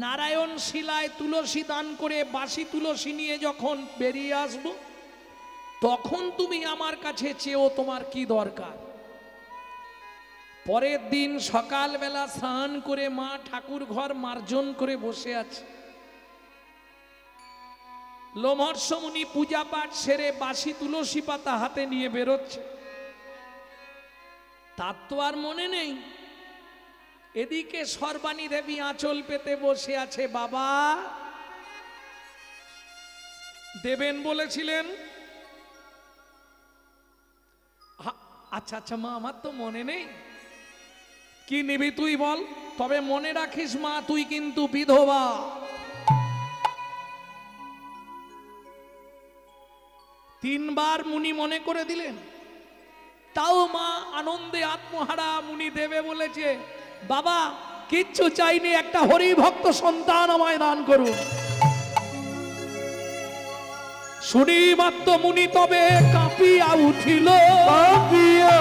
নারায়ণ শিলায় তুলসী দান করে বাসি তুলসী নিয়ে যখন বেরিয়ে আসব, তখন তুমি আমার কাছে চেয়েও তোমার কি দরকার। পরের দিন সকালবেলা স্নান করে মা ঠাকুর ঘর মার্জন করে বসে আছে। লোমহর্ষ মুনি পূজা পাঠ সেরে বাসি তুলসী পাতা হাতে নিয়ে বেরোচ্ছে। তার তো আর মনে নেই, এদিকে সর্বাণী দেবী আঁচল পেতে বসে আছে। বাবা দেবেন বলেছিলেন। আচ্ছা আচ্ছা মা, আমার তো মনে নেই। কি নিবি তুই বল, তবে মনে রাখিস মা, তুই কিন্তু বিধবা। তিনবার মুনি মনে করে দিলেন, তাও মা আনন্দে আত্মহারা। মুনি দেবে বলেছে, বাবা কিচ্ছু চাইনি, একটা হরিভক্ত সন্তান আমায় দান করুন। শুনি মাত্র মুনি তবে কাঁপিয়া উঠিল, কাঁপিয়া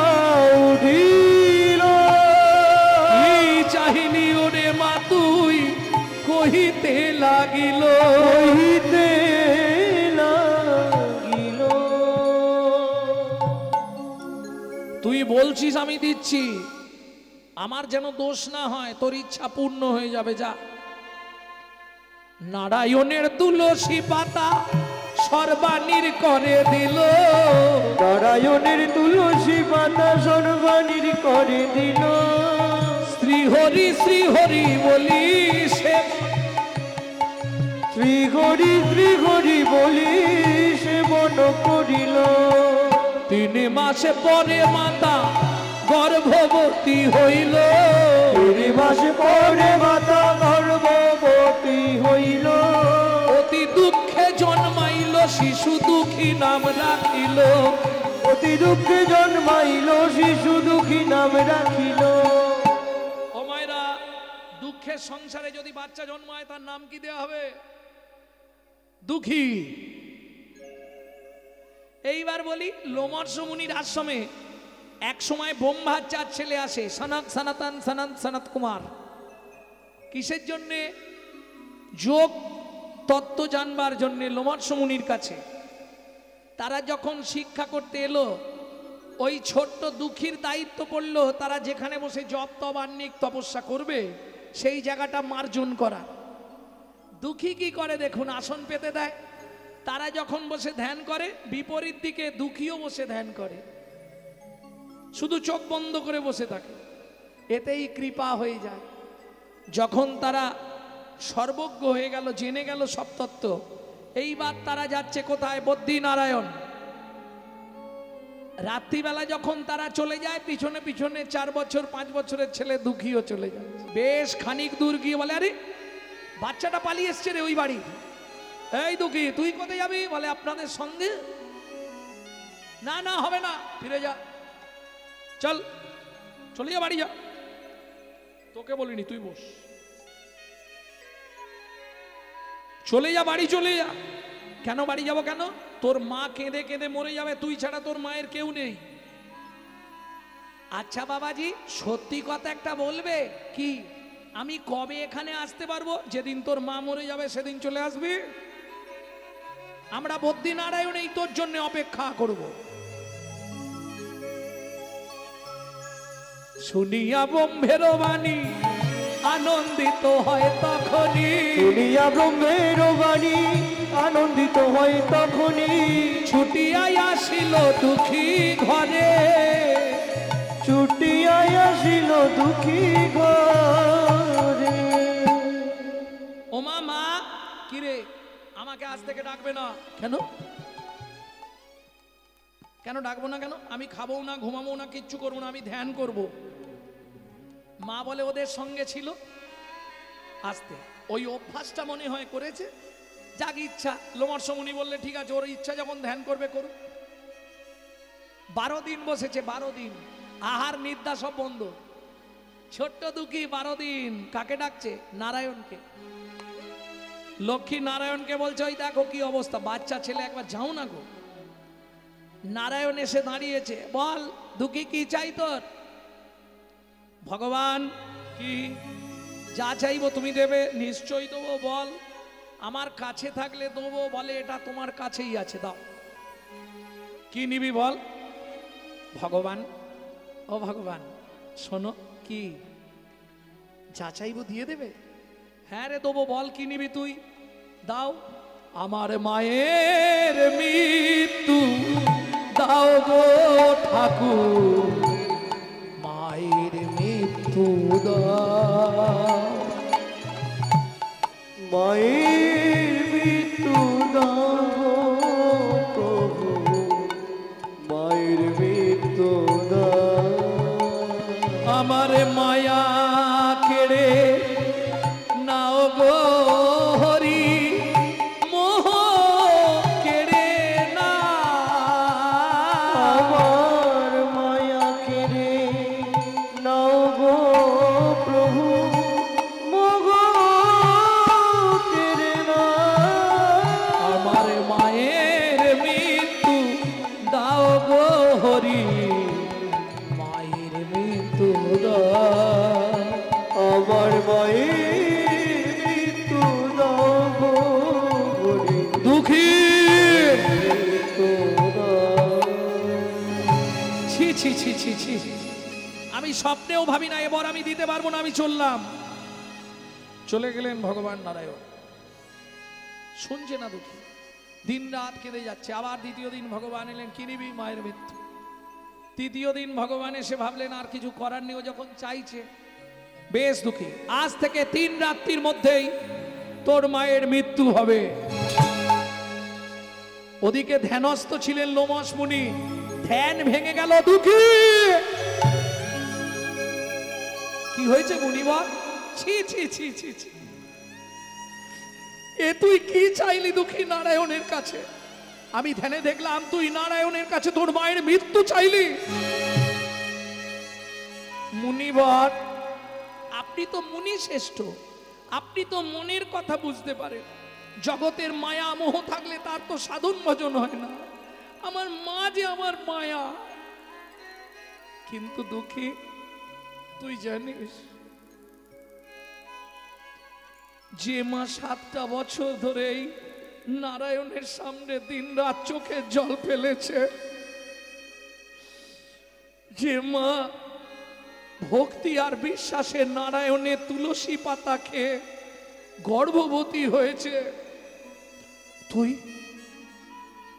উঠিল। কি চাহিলি ওরে মা তুই, কহিতে লাগিল, কহিতে লাগিল। তুই বলছিস আমি দিচ্ছি, আমার যেন দোষ না হয়, তোর ইচ্ছা পূর্ণ হয়ে যাবে। যা। নারায়ণের তুলসী পাতা সর্বাণীর করে দিল, নারায়ণের তুলসী পাতা সর্বাণীর করে দিল। শ্রী হরি বলি সে, শ্রী হরি বলি সেবন করিল। 3 মাস পরে মাতা গর্ভবতী হইল, 3 মাস পরে মাতা গর্ভবতী হইল। অতি দুঃখে জন্মাইল শিশু, দুঃখী নাম রাখিল। অতি দুঃখে জন্মাইল শিশু, দুঃখী নাম রাখিল। ও মায়েরা, দুঃখের সংসারে যদি বাচ্চা জন্মায় তার নাম কি দেওয়া হবে? দুঃখী। এইবার বলি, লোমহর্ষ মুনির আশ্রমে এক সময় ব্রহ্মার 4 ছেলে আসে, সনক সনাতন সনন্ত সনত কুমার। কিসের জন্যে? যোগ তত্ত্ব জানবার জন্যে লোমহর্ষ মুনির কাছে। তারা যখন শিক্ষা করতে এলো, ওই ছোট্ট দুঃখীর দায়িত্ব পড়লো তারা যেখানে বসে জপ তপ আহ্নিক তপস্যা করবে সেই জায়গাটা মার্জন করা। দুঃখী কি করে দেখুন, আসন পেতে দেয়। তারা যখন বসে ধ্যান করে, বিপরীত দিকে দুঃখীও বসে ধ্যান করে, শুধু চোখ বন্ধ করে বসে থাকে। এতেই কৃপা হয়ে যায়। যখন তারা সর্বজ্ঞ হয়ে গেল, জেনে গেল সব তত্ত্ব, এইবার তারা যাচ্ছে কোথায়? বদ্রীনারায়ণ। রাত্রিবেলা যখন তারা চলে যায়, পিছনে পিছনে 4 বছর 5 বছরের ছেলে দুঃখীও চলে যায়। বেশ খানিক দূর গিয়ে বলে, আরে বাচ্চাটা পালিয়ে এসছে রে ওই বাড়ি। এই দুঃখী, তুই কোথায় যাবি? বলে আপনাদের সঙ্গে। না না, হবে না, ফিরে যা, চল চলে যা, বাড়ি যা। তোকে বলিনি, তুই বস, চলে যা বাড়ি, চলে যা। কেন বাড়ি যাব কেন? তোর মা কেঁদে কেঁদে মরে যাবে, তুই ছাড়া তোর মায়ের কেউ নেই। আচ্ছা বাবাজি, সত্যি কথা একটা বলবে কি, আমি কবে এখানে আসতে পারবো? যেদিন তোর মা মরে যাবে সেদিন চলে আসবি। আমরা বদ্রীনারায়ণ এই তোর জন্য অপেক্ষা করব। শুনিয়া ব্রহ্মের বাণী আনন্দিত হয় তখনই, শুনিয়া ব্রহ্মের বাণী আনন্দিত হয় তখনই, ছুটিয়াই আসিল দুঃখী ঘরে, ছুটিয়াই আসিল দুঃখী ঘরে। ও মা, কিরে আমাকে আজ থেকে ডাকবে না কেন? কেন ডাকবো না কেন? আমি খাবো না, ঘুমাবো না, কিচ্ছু করবো না, আমি ধ্যান করব। মা বলে ওদের সঙ্গে ছিল আসতে, ওই অভ্যাসটা মনে হয় করেছে, যাক ইচ্ছা। লোমর্ষ মুনি বললে ঠিক আছে, ওর ইচ্ছা যখন ধ্যান করবে করুক। 12 দিন বসেছে, 12 দিন আহার নিদ্রা সব বন্ধ। ছোট্ট দুঃখী 12 দিন কাকে ডাকছে? নারায়ণকে। লক্ষ্মী নারায়ণকে বলছে ওই দেখো কি অবস্থা, বাচ্চা ছেলে, একবার যাও না গো। নারায়ণ এসে দাঁড়িয়েছে, বল দুঃখী কি চাই তোর? ভগবান কি যা চাইবো তুমি দেবে, নিশ্চয়ই দেবো। বল আমার কাছে থাকলে দেবো। বলে এটা তোমার কাছেই আছে, দাও। কি নিবি বল? ভগবান, ও ভগবান শোনো, কি যা চাইবো দিয়ে দেবে? হ্যাঁ রে দেবো, বল কি নিবি তুই? দাও। আমার মায়ের মৃত্যু দাও গো ঠাকুর, মায়ের মৃত্যু দাও, মায়ের মৃত্যু দাও প্রভু, মায়ের মৃত্যু দাও। আমার মায়া কেড়ে নাও গো হরি, মোহ কেড়ে না। আমার মায়া কেড়ে নাও গো প্রভু, মোহ কেড়ে না। আমার মায়ের মৃত্যু দাও গো হরি, মায়ের মৃত্যু দাও। আমার মায়ের মৃত্যু দাও গো হরি, দুঃখী মৃত্যু দাও। ছি ছি ছি ছি ছি, আমি স্বপ্নেও ভাবি না এবার আমি দিতে পারবো না, আমি চললাম। চলে গেলেন ভগবান নারায়ণ। শুনছে না দুঃখী, দিন রাত কেঁদে যাচ্ছে। আবার দ্বিতীয় দিন ভগবান এলেন, কি নিবি? মায়ের মৃত্যু। তৃতীয় দিন ভগবান এসে ভাবলেন আর কিছু করার নেই, ও যখন চাইছে। বেশ দুঃখী, আজ থেকে 3 রাত্রির মধ্যেই তোর মায়ের মৃত্যু হবে। ওদিকে ধ্যানস্থ ছিলেন লোমশ মুনি, ধ্যান ভেঙে গেল। দুঃখী কি হয়েছে মুনিবর? ছি ছি ছি ছি ছি, এ তুই কি চাইলি দুঃখী নারায়ণের কাছে? আমি ধ্যানে দেখলাম তুই নারায়ণের কাছে তোর মায়ের মৃত্যু চাইলি। মুনিবর, আপনি তো মুনি শ্রেষ্ঠ, আপনি তো মনের কথা বুঝতে পারেন। জগতের মায়া মোহ থাকলে তার তো সাধন ভজন হয় না। আমার মা যে আমার মায়া। কিন্তু দুঃখী তুই জানিস, যে মা 7টা বছর ধরেই নারায়ণের সামনে দিন রাত চোখের জল ফেলেছে, যে মা ভক্তি আর বিশ্বাসে নারায়ণের তুলসী পাতা খেয়ে গর্ভবতী হয়েছে, তুই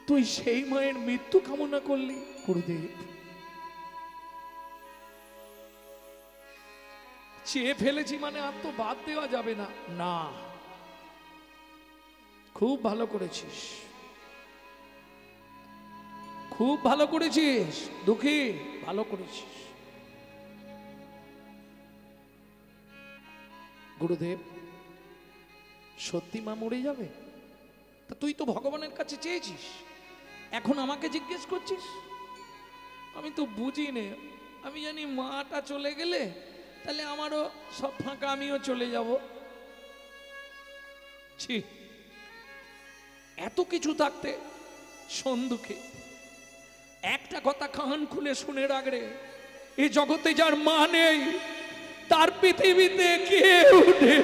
তুই সেই মায়ের মৃত্যু কামনা করলি? গুরুদেব, চেয়ে ফেলেছি মানে আর তো বাদ দেওয়া যাবে না। না, খুব ভালো করেছিস, খুব ভালো করেছিস দুঃখী, ভালো করেছিস। গুরুদেব, সত্যি মা মরে যাবে? তা তুই তো ভগবানের কাছে চেয়েছিস, এখন আমাকে জিজ্ঞেস করছিস? আমি তো বুঝি নে, আমি জানি মাটা চলে গেলে তাহলে আমারও সব ফাঁকা, আমিও চলে যাব। ছি, এত কিছু থাকতে শোন দুঃখী, একটা কথা কান খুলে শুনে রাখরে, এই জগতে যার মা নেই তার পৃথিবীতে কেউ নেই।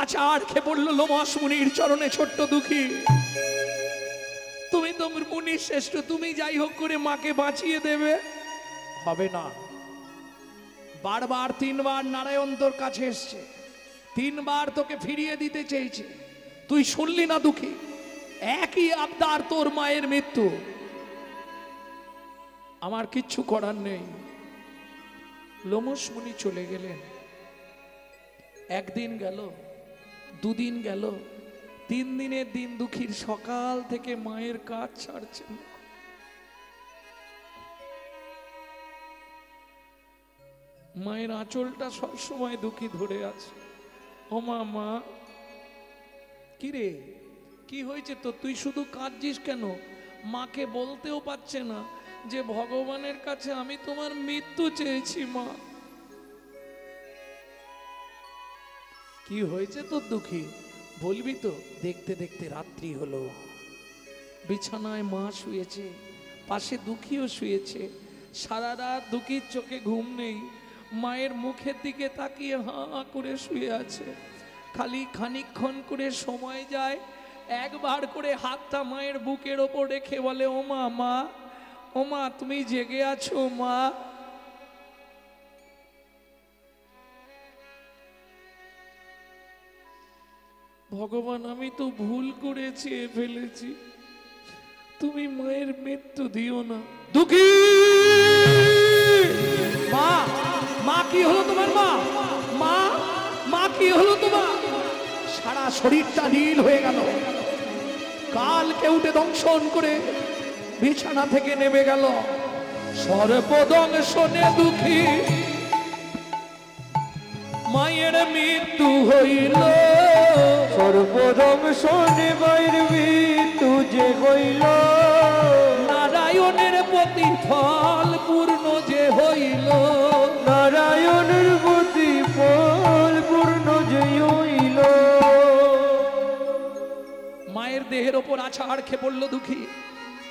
আচার খেয়ে পড়ল লোমশ মুনির চরণে ছোট্ট দুঃখী। তুমি তো মুনির শ্রেষ্ঠ, তুমি যাই হোক করে মাকে বাঁচিয়ে দেবে। হবে না। বারবার 3 বার নারায়ণ তোর কাছে এসছে, 3 বার তোকে ফিরিয়ে দিতে চেয়েছে, তুই শুনলি না দুঃখী। একই আবদার তোর মায়ের মৃত্যু, আমার কিচ্ছু করার নেই। লোমশ মুনি চলে গেলেন। একদিন গেল, 2 দিন গেল, 3 দিনের দিন দুঃখীর সকাল থেকে মায়ের কাজ ছাড়ছে না। মায়ের আঁচলটা সবসময় দুঃখী ধরে আছে। ও মা, মা কি রে, কি হয়েছে তো, তুই শুধু কাঁদছিস কেন? মাকে বলতেও পারছে না যে ভগবানের কাছে আমি তোমার মৃত্যু চেয়েছি। মা কি হয়েছে তোর দুঃখী, বলবি তো? দেখতে দেখতে রাত্রি হলো, বিছানায় মা শুয়েছে, পাশে দুঃখীও শুয়েছে। সারা রাত দুঃখীর চোখে ঘুম নেই, মায়ের মুখের দিকে তাকিয়ে হাঁ করে শুয়ে আছে। খালি খানিকক্ষণ করে সময় যায়, একবার করে হাতটা মায়ের বুকের ওপর রেখে বলে, ও মা, মা, ও মা, তুমি জেগে আছো মা? ভগবান, আমি তো ভুল করে চেয়ে ফেলেছি, তুমি মায়ের মৃত্যু দিও না। দুঃখী মা, মা কি হলো তোমার? মা, মা, মা কি হলো তোমার? সারা শরীরটা নীল হয়ে গেল, কালকে উঠে দংশন করে বিছানা থেকে নেমে গেল। সর্বদংশনে দুঃখী মায়ের মৃত্যু হইল। সর্বদংশনে মায়ের মৃত্যু যে হইল, নারায়ণের প্রতিফল পূর্ণ যে হইল। নারায়ণের প্রতিফল পূর্ণ যে হইল। মায়ের দেহের ওপর আছাড় খেয়ে পড়ল দুঃখী,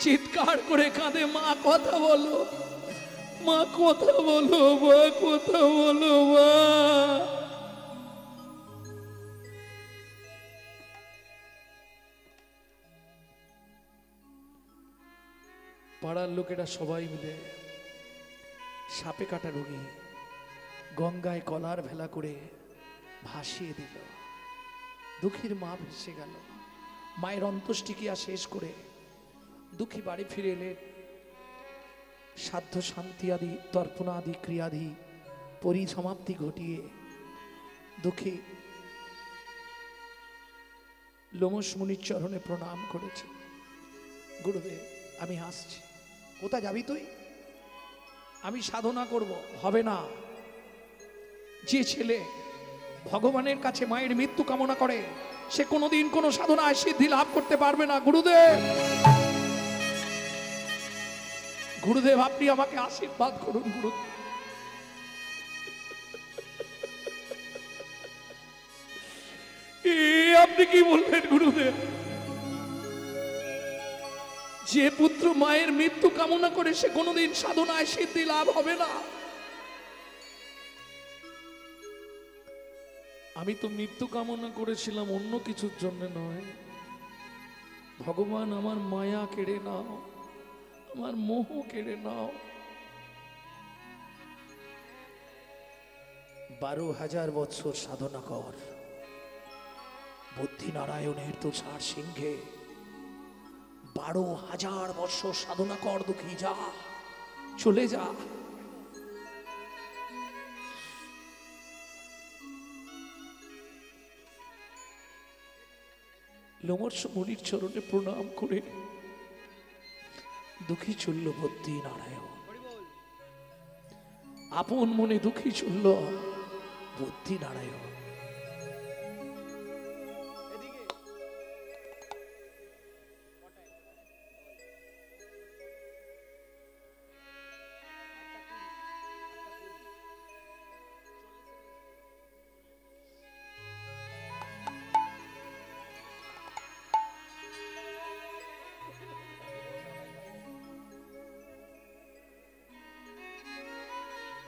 চিৎকার করে কাঁদে, মা কথা বলো, মা কথা বলো, মা কথা বলো, মা। পাড়ার লোকেরা সবাই মিলে সাপে কাটা রোগী গঙ্গায় কলার ভেলা করে ভাসিয়ে দিল। দুঃখীর মা ভেসে গেল। মায়ের অন্ত্যেষ্টিক্রিয়া শেষ করে দুঃখী বাড়ি ফিরে এলেন। সাধ্য শান্তি আদি তর্পণাদি ক্রিয়াদি পরিসমাপ্তি ঘটিয়ে দুঃখী লোমশ মুনির চরণে প্রণাম করেছে। গুরুদেব, আমি আসছি। কোথায় যাবি তুই? আমি সাধনা করব। হবে না। যে ছেলে ভগবানের কাছে মায়ের মৃত্যু কামনা করে সে কোনোদিন কোনো সাধনায় সিদ্ধি লাভ করতে পারবে না। গুরুদেব, গুরুদেব, আপনি আমাকে আশীর্বাদ করুন। গুরু, আপনি কি বলবেন গুরুদেব? যে পুত্র মায়ের মৃত্যু কামনা করে সে কোনোদিন সাধনায় সিদ্ধি লাভ হবে না। আমি তো মৃত্যু কামনা করেছিলাম অন্য কিছুর জন্য নয়। ভগবান, আমার মায়া কেড়ে নাও, আমার মোহ কেড়ে নাও। 12,000 বছর সাধনা কর, বুদ্ধি নারায়ণের তুষার সিংহে 12,000 বছর সাধনা কর দুঃখী। যা, চলে যা। লোমশ মুনির চরণে প্রণাম করে দুঃখী চলল বুদ্ধি নারায়ণ। আপন মনে দুঃখী চলল বুদ্ধি নারায়ণ।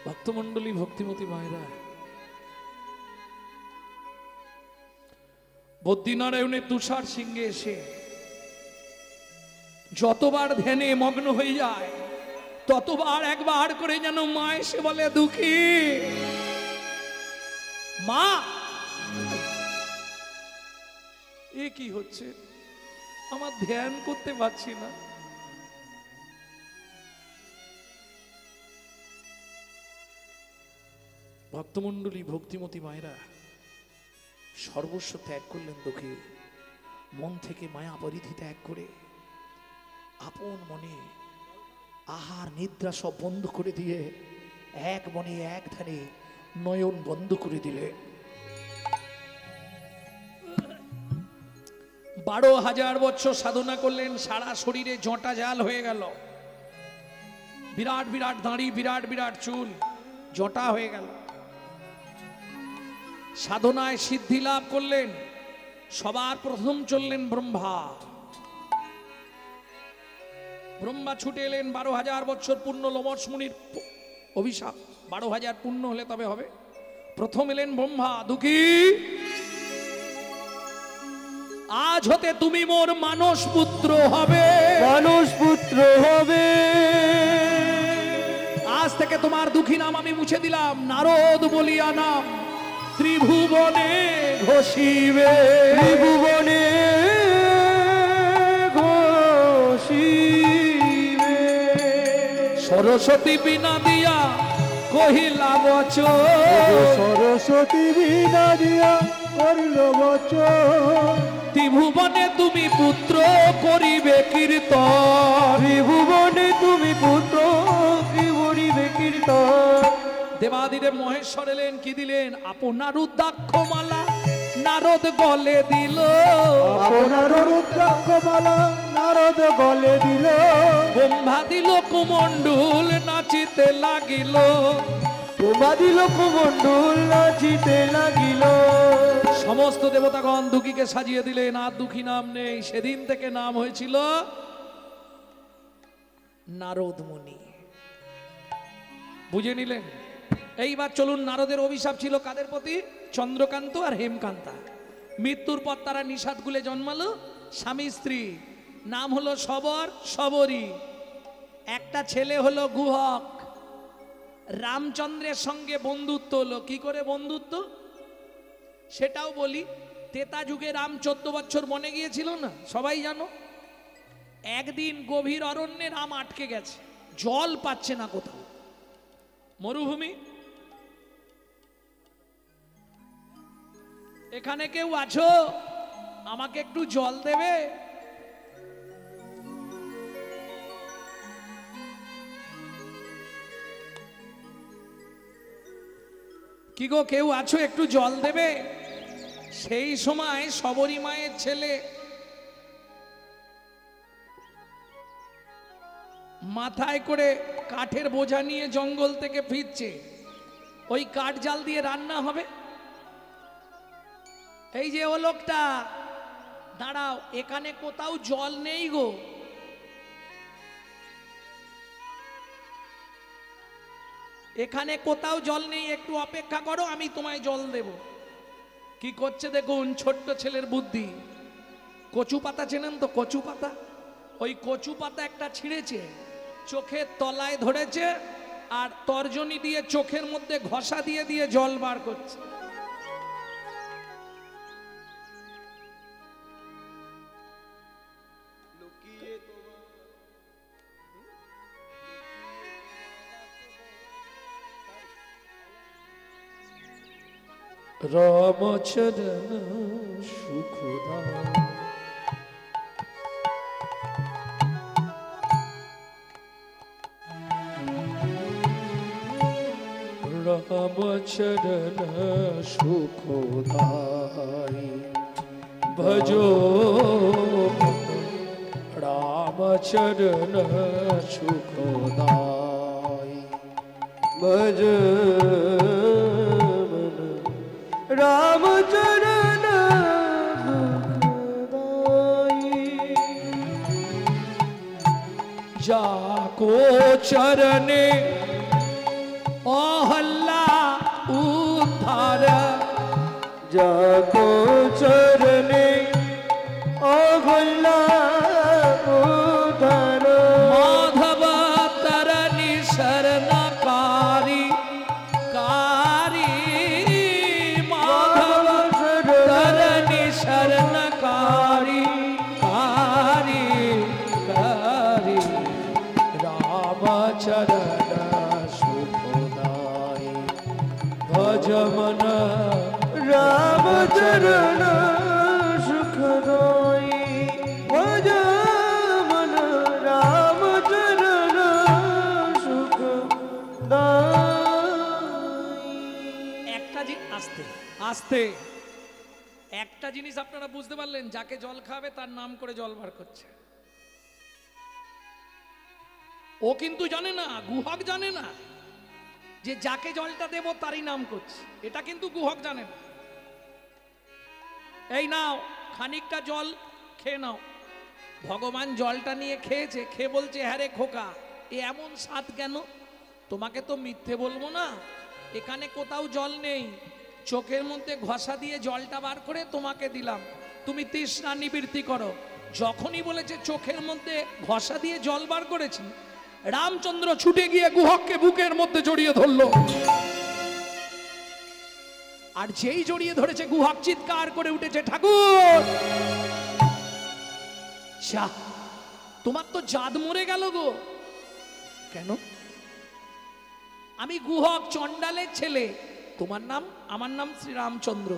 ভক্তমণ্ডলী, ভক্তিমতী মায়েরা, বদ্রীনারায়ণের তুষার সিংহে এসে যতবার ধ্যানে মগ্ন হয়ে যায় ততবার একবার করে যেন মা এসে বলে, দুঃখী মা, এ কি হচ্ছে, আমার ধ্যান করতে পারছি না। ভক্তমণ্ডলী, ভক্তিমতী মায়েরা সর্বস্ব ত্যাগ করলেন দুঃখী। মন থেকে মায়া পরিধি ত্যাগ করে আপন মনে আহার নিদ্রা সব বন্ধ করে দিয়ে এক মনে এক ধ্যানে নয়ন বন্ধ করে দিলে 12,000 বছর সাধনা করলেন, সারা শরীরে জটা জাল হয়ে গেল, বিরাট বিরাট দাঁড়ি, বিরাট বিরাট চুল, জটা হয়ে গেল। সাধনায় সিদ্ধি লাভ করলেন। সবার প্রথম চললেন ব্রহ্মা। ব্রহ্মা ছুটে এলেন। 12,000 বছর পূর্ণ লোমশ মুনির অভিশাপ, 12,000 পূর্ণ হলে তবে হবে। প্রথম এলেন ব্রহ্মা। দুঃখী, আজ হতে তুমি মোর মানস পুত্র হবে, মানস পুত্র হবে। আজ থেকে তোমার দুঃখী নাম আমি মুছে দিলাম, নারদ বলিয়া নাম ত্রিভুবনে ঘোষিবে, ত্রিভুবনে ঘোষিবে। সরস্বতী বিনা দিয়া কহিলা বচন, সরস্বতী বিনা দিয়া করিল বচন। ত্রিভুবনে তুমি পুত্র করিবে কীর্তন, ত্রিভুবনে তুমি পুত্র করিবে কীর্তন। দেবাদিদেব মহেশ্বর এলেন, কি দিলেন? আপনার রুদ্রাক্ষমালা নারদ গলে দিল, আপনার রুদ্রাক্ষমালা নারদ গলে দিল। ব্রহ্মা দিল কুমণ্ডুল নাচিতে লাগিল, ব্রহ্মা দিল কুমণ্ডুল নাচিতে লাগিল। সমস্ত দেবতাগণ দুঃখীকে সাজিয়ে দিলেন। আর দুঃখী নাম নেই, সেদিন থেকে নাম হয়েছিল নারদ মুনি। বুঝে নিলেন? এইবার চলুন, নারদের অভিশাপ ছিল কাদের প্রতি? চন্দ্রকান্ত আর হেমকান্তা। মৃত্যুর পর তারা নিষাদকুলে জন্মালো, স্বামী স্ত্রী। নাম হলো সবর, সবরী। একটা ছেলে হলো গুহক। রামচন্দ্রের সঙ্গে বন্ধুত্ব হলো। কি করে বন্ধুত্ব সেটাও বলি। ত্রেতা যুগে রাম 14 বছর বনে গিয়েছিল না, সবাই জানো। একদিন গভীর অরণ্যে রাম আটকে গেছে, জল পাচ্ছে না কোথাও, মরুভূমি। এখানে কেউ আছো? আমাকে একটু জল দেবে? কি গো, কেউ আছো? একটু জল দেবে? সেই সময় সবরী মায়ের ছেলে মাথায় করে কাঠের বোঝা নিয়ে জঙ্গল থেকে ফিরছে। ওই কাঠ জাল দিয়ে রান্না হবে। এই যে ও লোকটা, দাঁড়াও, এখানে কোথাও জল নেই গো। এখানে কোথাও জল নেই, একটু অপেক্ষা করো, আমি তোমায় জল দেব। কি করছে দেখুন, ছোট্ট ছেলের বুদ্ধি। কচু পাতা চেনেন তো? কচু পাতা, ওই কচু পাতা একটা ছিঁড়েছে, চোখের তলায় ধরেছে, আর তর্জনী দিয়ে চোখের মধ্যে ঘষা দিয়ে দিয়ে জল বার করছে। রামচরণ সুখদাম, রামচরণ সুখদাই, ভজো রামচরণ সুখদাই, ভজ রামচরণ जाको चरणे जाको चरणे अगुल्ला उधर माधव तरनी शरणकारी कारी माधव तरनी शरणकारी कारी कारी राम चरण सुखदाई भज मन राम चरण सुखदाई भज मन राम चरण सुखदाई। একটা আস্তে আস্তে একটা জিনিস আপনারা বুঝতে পারলেন, যাকে জল খাবে তার নাম করে জল বার করছে। ও কিন্তু জানে না, গুহক জানে না যে যাকে জলটা দেব তারই নাম করছে, এটা কিন্তু গুহক জানে না। এই নাও খানিকটা জল খেয়ে নাও। ভগবান জলটা নিয়ে খেয়েছে, খেয়ে বলছে হ্যাঁ রে খোকা, এ এমন স্বাদ কেন? তোমাকে তো মিথ্যে বলবো না, এখানে কোথাও জল নেই, চোখের মধ্যে ঘষা দিয়ে জলটা বার করে তোমাকে দিলাম, তুমি তৃষ্ণা নিবৃত্তি করো। যখনই বলেছে চোখের মধ্যে ঘষা দিয়ে জল বার করেছি, রামচন্দ্র ছুটে গিয়ে গুহককে বুকের মধ্যে জড়িয়ে ধরলো। আর যেই জড়িয়ে ধরেছে, গুহক চিৎকার করে উঠেছে, ঠাকুর যা, তোমার তো জাত মরে গেল গো। কেন? আমি গুহক, চণ্ডালের ছেলে, তোমার নাম, আমার নাম শ্রীরামচন্দ্র,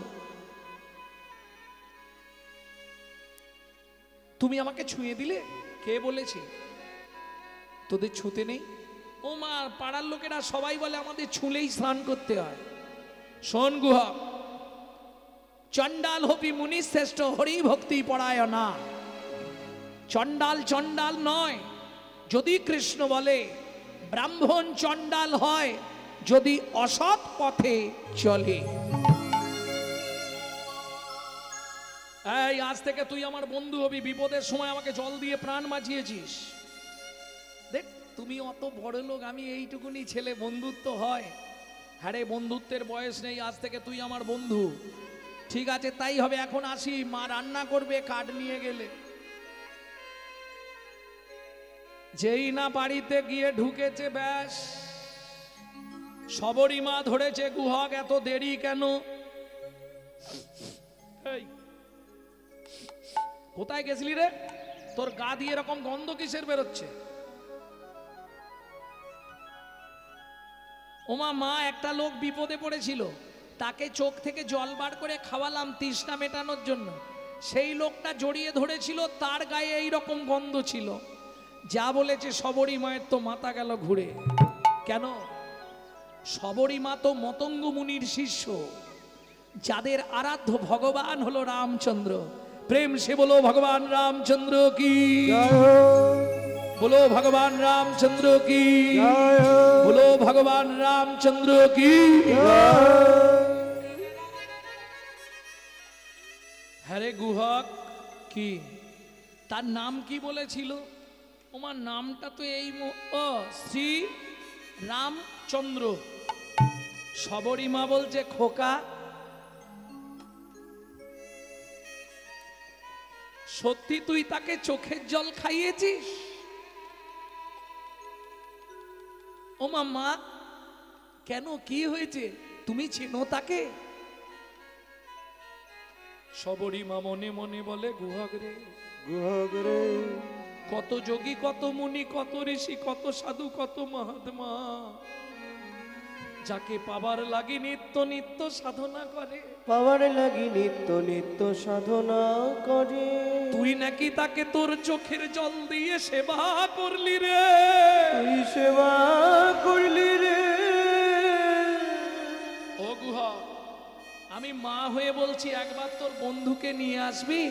তুমি আমাকে ছুঁয়ে দিলে। কে বলেছে তোদের ছুঁতে নেই? ও মা, পাড়ার লোকেরা সবাই বলে আমাদের ছুঁলেই স্নান করতে হয়। শোন গুহক, চণ্ডাল হবি মুনি শ্রেষ্ঠ, হরি ভক্তি পরায়ণা। চণ্ডাল চণ্ডাল নয়, যদি কৃষ্ণ বলে ব্রাহ্মণ চণ্ডাল হয় যদি অসৎ পথে চলে। এই আজ থেকে তুই আমার বন্ধু হবি, বিপদের সময় আমাকে জল দিয়ে প্রাণ বাঁচিয়েছিস। দেখ তুমি অত বড় লোক, আমি এইটুকুনি ছেলে, বন্ধুত্ব হয়? হ্যাঁ রে, বন্ধুত্বের বয়স নেই, আজ থেকে তুই আমার বন্ধু। ঠিক আছে তাই হবে, এখন আসি, মা রান্না করবে, কাঠ নিয়ে গেলে। যেই না বাড়িতে গিয়ে ঢুকেছে, ব্যাস সবরী মা ধরেছে, গুহক এত দেরি কেন? কোথায় গেছিলি রে? তোর গা দিয়ে এরকম গন্ধ কিসের বেরোচ্ছে? ওমা মা, একটা লোক বিপদে পড়েছিল, তাকে চোখ থেকে জল বার করে খাওয়ালাম তৃষ্ণা মেটানোর জন্য। সেই লোকটা জড়িয়ে ধরেছিল, তার গায়ে এই রকম গন্ধ ছিল। যা বলেছে সবরী মায়ের তো মাথা গেল ঘুরে। কেন? সবরী মা তো মতঙ্গ মুনির শিষ্য, যাদের আরাধ্য ভগবান হলো রামচন্দ্র। প্রেম সে বলো ভগবান রামচন্দ্র কি, বলো ভগবান রামচন্দ্র কি, বলো ভগবান রামচন্দ্র কি। হ্যারে গুহক, কি তার নাম কি বলেছিল? ওমার নামটা তো এই শ্রী রামচন্দ্র। সবরী মা বলছে খোকা, সত্যি তুই তাকে চোখের জল খাইয়েছিস? ওমা মা, কেন, কি হয়েছে? তুমি চেনো তাকে? সবরী মা মনে মনে বলে, গুহক রে, গুহক রে, কত যোগী, কত মুনি, কত ঋষি, কত সাধু, কত মহাত্মা, যাকে পাবার লাগি নিত্য নিত্য সাধনা করে, পাওয়ার লাগি নিত্য নিত্য সাধনা করে, তুই নাকি তাকে তোর চোখের জল দিয়ে সেবা করলি রে, তুই সেবা করলি রে। ও গুহা, আমি মা হয়ে বলছি, একবার তোর বন্ধুকে নিয়ে আসবি?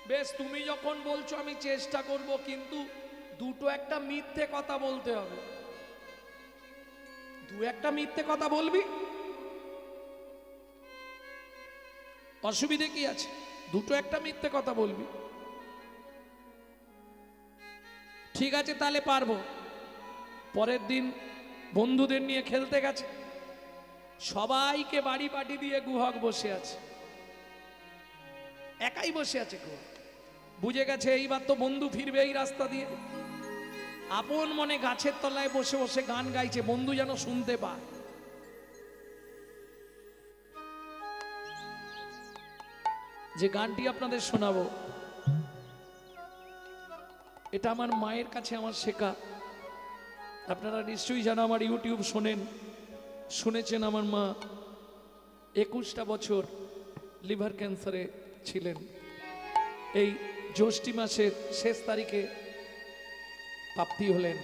বেশ, তুমি যখন বলছো আমি চেষ্টা করব, কিন্তু দুটো একটা মিথ্যে কথা বলতে হবে। দু একটা মিথ্যে কথা বলবি, অসুবিধে কি আছে? দুটো একটা মিথ্যে কথা বলবি। ঠিক আছে, তাহলে পারবো। পরের দিন বন্ধুদের নিয়ে খেলতে গেছে, সবাইকে বাড়ি পাঠি দিয়ে গুহক বসে আছে, একাই বসে আছে গুহক। বুঝে গেছে এইবার তো বন্ধু ফিরবে এই রাস্তা দিয়ে। আপন মনে গাছের তলায় বসে বসে গান গাইছে, বন্ধু যেন শুনতে পায়। যে গানটি আপনাদের শোনাবো এটা আমার মায়ের কাছে আমার শেখা। আপনারা নিশ্চয়ই জানো, আমার ইউটিউব শোনেন, শুনেছেন আমার মা 21টা বছর লিভার ক্যান্সারে ছিলেন। এই জ্যৈষ্ঠী মাসের শেষ তারিখে প্রাপ্তি হলেন।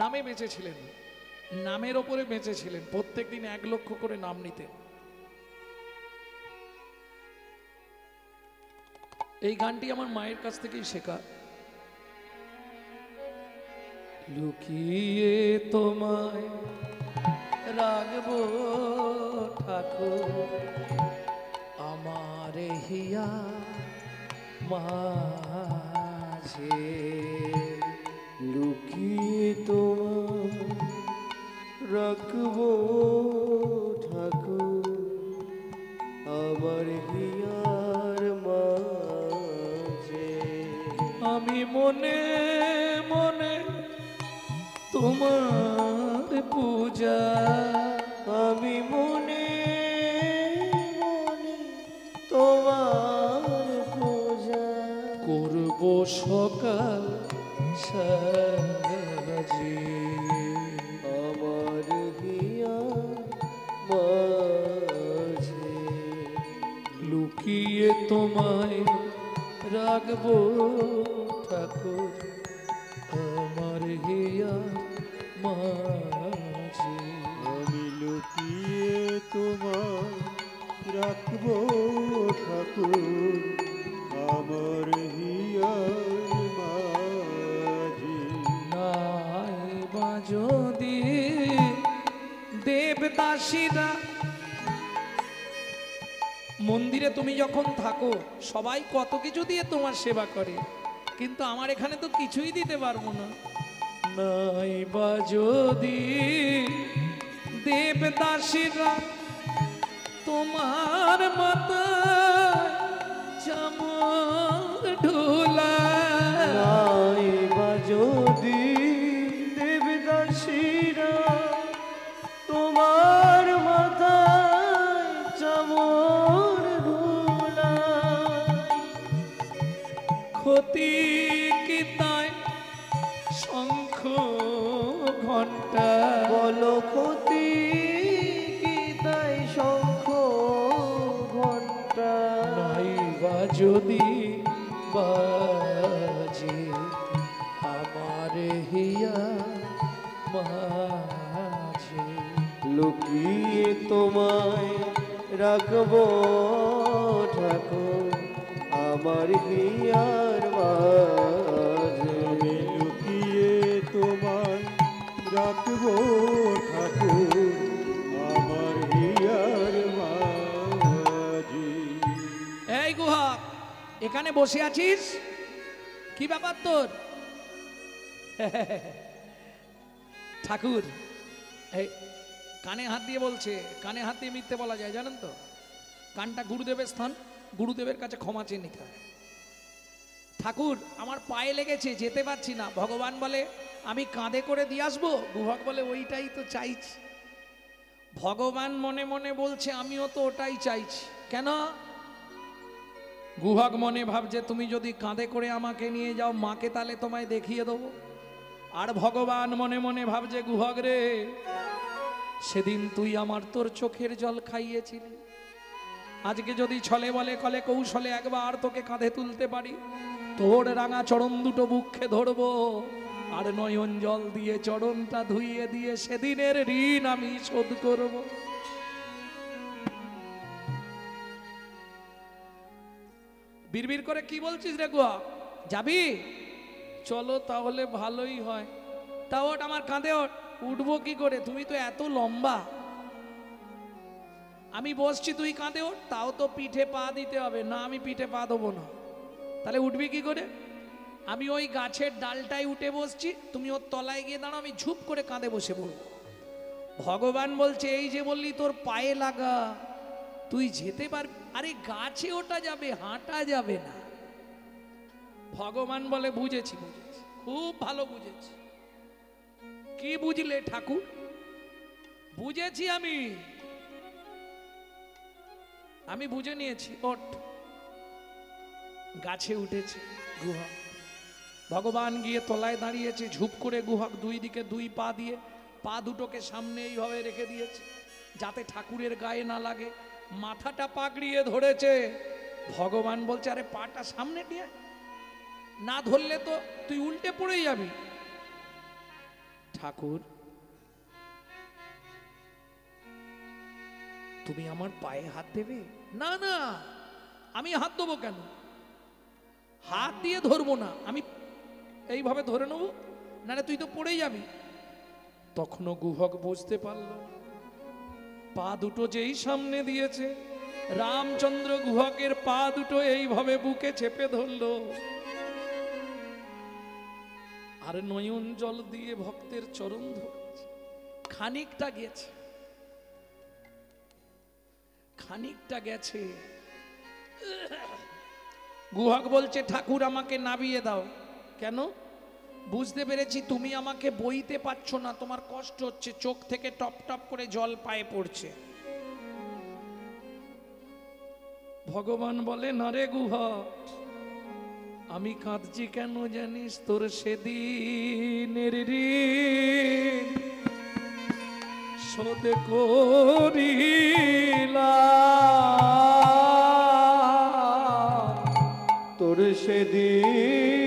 নামে বেঁচেছিলেন, নামের ওপরে বেঁচেছিলেন, প্রত্যেকদিন 1 লক্ষ করে নাম নিতেন। এই গানটি আমার মায়ের কাছ থেকেই শেখা। লুকিয়ে তোমায় রাখবো ঠাকুর আমার হিয়া মাঝে, লুকিয়ে তোমায় রাখবো ঠাকুর আমার হিয়ার মাঝে। আমি মনে মনে তোমার পূজা, আমি মনে মনে তোমার পূজা করব সকাল সাজে, আমার হিয়ার মাঝে। লুকিয়ে তোমায় রাখবো ঠাকুর আমার হিয়া মাঝে। আমি লুকিয়ে তোমায় রাখবো ঠাকুর আমার হিয়ার মাঝে। নাই বা যদি দেবদাসীরা, মন্দিরে তুমি যখন থাকো সবাই কত কিছু দিয়ে তোমার সেবা করে, কিন্তু আমার এখানে তো কিছুই দিতে পারবো না। নাই বা যদি দেবদাসীরা তোমার মাথায় চামর ঢোলায়, নাই বা যদি দেবদাসীরা তোমার মাথায় চামর ঢোলায়, ক্ষতি কি তাই শঙ্খ ঘণ্টা, বলো ক্ষতি কি তাই শঙ্খ ঘণ্টা। নাই বা যদি বাজে আমার হিয়া মাঝে, লুকিয়ে তোমায় রাখবো ঠাকুর আমার হিয়ার মাঝে। আমি লুকিয়ে তোমায় রাখবো ঠাকুর আমার হিয়ার মাঝে। এই গুহা এখানে বসে আছিস, কি ব্যাপার তোর? ঠাকুর এই কানে হাত দিয়ে বলছে, কানে হাত দিয়ে মিথ্যে বলা যায় জানেন তো? কানটা গুরুদেবের স্থান, গুরুদেবের কাছে ক্ষমা চেয়ে নিতে হয়। ঠাকুর আমার পায়ে লেগেছে, যেতে পারছি না। ভগবান বলে আমি কাঁধে করে দিয়ে আসবো। গুহক বলে ওইটাই তো চাইছি। ভগবান মনে মনে বলছে আমিও তো ওটাই চাইছি। কেন? গুহক মনে ভাবছে তুমি যদি কাঁধে করে আমাকে নিয়ে যাও মাকে তাহলে তোমায় দেখিয়ে দেবো। আর ভগবান মনে মনে ভাবছে গুহক রে, সেদিন তুই আমার তোর চোখের জল খাইয়েছিলি, আজকে যদি ছলে বলে কলে কৌশলে একবার তোকে কাঁধে তুলতে পারি, তোর রাঙা চরণ দুটো বুকে ধরবো আর নয়ন জল দিয়ে চরণটা ধুইয়ে দিয়ে সেদিনের ঋণ আমি শোধ করব। বিড়বিড় করে কি বলছিস রে গুহা? যাবি? চলো তাহলে ভালোই হয়। তা ওঠ আমার কাঁধে ওঠ। উঠবো কি করে? তুমি তো এত লম্বা। আমি বসছি তুই কাঁধে ওঠ, তাও তো পিঠে পা দিতে হবে। না আমি পিঠে পা দেবো না। তাহলে উঠবি কি করে? আমি ওই গাছের ডালটায় উঠে বসছি, তুমি ওর তলায় গিয়ে দাঁড়াও, আমি ঝুপ করে কাঁধে বসে পড়ব। ভগবান বলছে এই যে বললি তোর পায়ে লাগা, তুই যেতে পারবি? আরে গাছে ওটা যাবে, হাঁটা যাবে না। ভগবান বলে বুঝেছি বুঝেছি, খুব ভালো বুঝেছি। কি বুঝলে ঠাকুর? বুঝেছি আমি বুঝে নিয়েছি। ওঠ। গাছে উঠেছে গুহা, ভগবান গিয়ে তলায় দাঁড়িয়েছে, ঝুপ করে গুহা দুই দিকে দুই পা দিয়ে পা দুটোকে সামনে এইভাবে রেখে দিয়েছে যাতে ঠাকুরের গায়ে না লাগে, মাথাটা পাকড়িয়ে ধরেছে। ভগবান বলছে আরে পাটা সামনে দিয়ে, না ধরলে তো তুই উল্টে পড়ে যাবি। ঠাকুর তুমি আমার পায়ে হাত দেবে? না না, আমি হাত দেবো কেন? হাত দিয়ে ধরবো না, আমি এইভাবে ধরে নেব, না তুই তো পড়ে যাবি। তখনও গুহক বুঝতে পারল, পা দুটো যেই সামনে দিয়েছে, রামচন্দ্র গুহকের পা দুটো এইভাবে বুকে চেপে ধরল, আর নয়ন জল দিয়ে ভক্তের চরণ ধরছে। খানিকটা গেছে, গুহক বলছে ঠাকুর আমাকে নাবিয়ে দাও। কেন? বুঝতে পেরেছি তুমি আমাকে বইতে পারছো না, তোমার কষ্ট হচ্ছে, চোখ থেকে টপ টপ করে জল পায়ে পড়ছে। ভগবান বলে না রে গুহক, আমি কাঁদছি কেন জানিস? তোর সেদিনের ঋণ শোধ করিলাম, তোর সেদিনের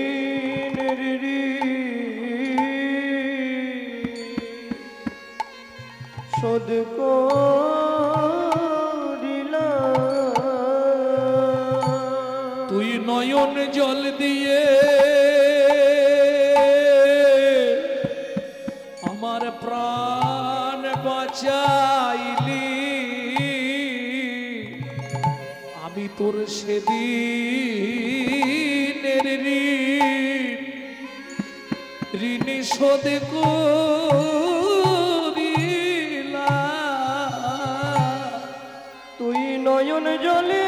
শোধ করিলাম। তুই নয়ন জল দিয়ে আমার প্রাণ বাঁচাইলি, আমি তোর সেদিনের ঋণ শোধ করিলাম। তুই নয়ন জলে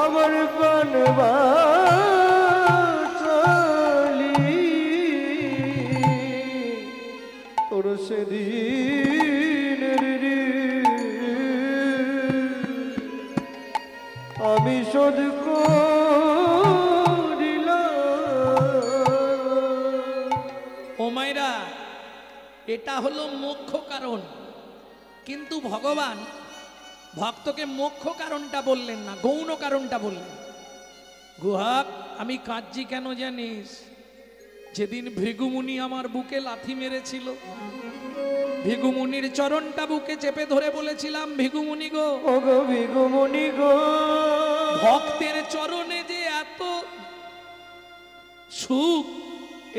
আমার প্রাণ বাঁচালি, তোর সেদিনের আমি শোধ করিলাম। ও মায়েরা, এটা হলো মুখ্য কারণ, কিন্তু ভগবান ভক্তকে মুখ্য কারণটা বললেন না, গৌণ কারণটা বললেন। গুহক আমি কাঁদছি কেন জানিস? যেদিন ভৃগুমুনি আমার বুকে লাথি মেরেছিল, ভৃগুমুনির চরণটা বুকে চেপে ধরে বলেছিলাম, ভৃগুমুনি গো, ও গো ভৃগুমুনি গো, ভক্তের চরণে যে এত সুখ,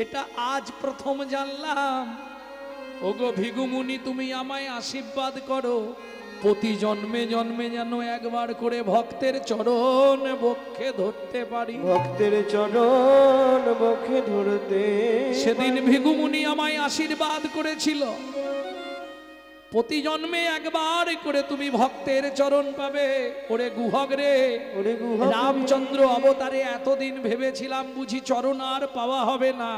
এটা আজ প্রথম জানলাম। ও গো ভৃগুমুনি, তুমি আমায় আশীর্বাদ করো, প্রতি জন্মে জন্মে যেন একবার করে ভক্তের চরণ বক্ষে ধরতে পারি। ভক্তের চরণ বক্ষে ধরতে। সেদিন ভৃগুমুনি আমায় আশীর্বাদ করেছিল, প্রতি জন্মে একবার করে তুমি ভক্তের চরণ পাবে। ওরে গুহক রে, ওরে গুহক, রামচন্দ্র অবতারে এতদিন ভেবেছিলাম বুঝি চরণ আর পাওয়া হবে না,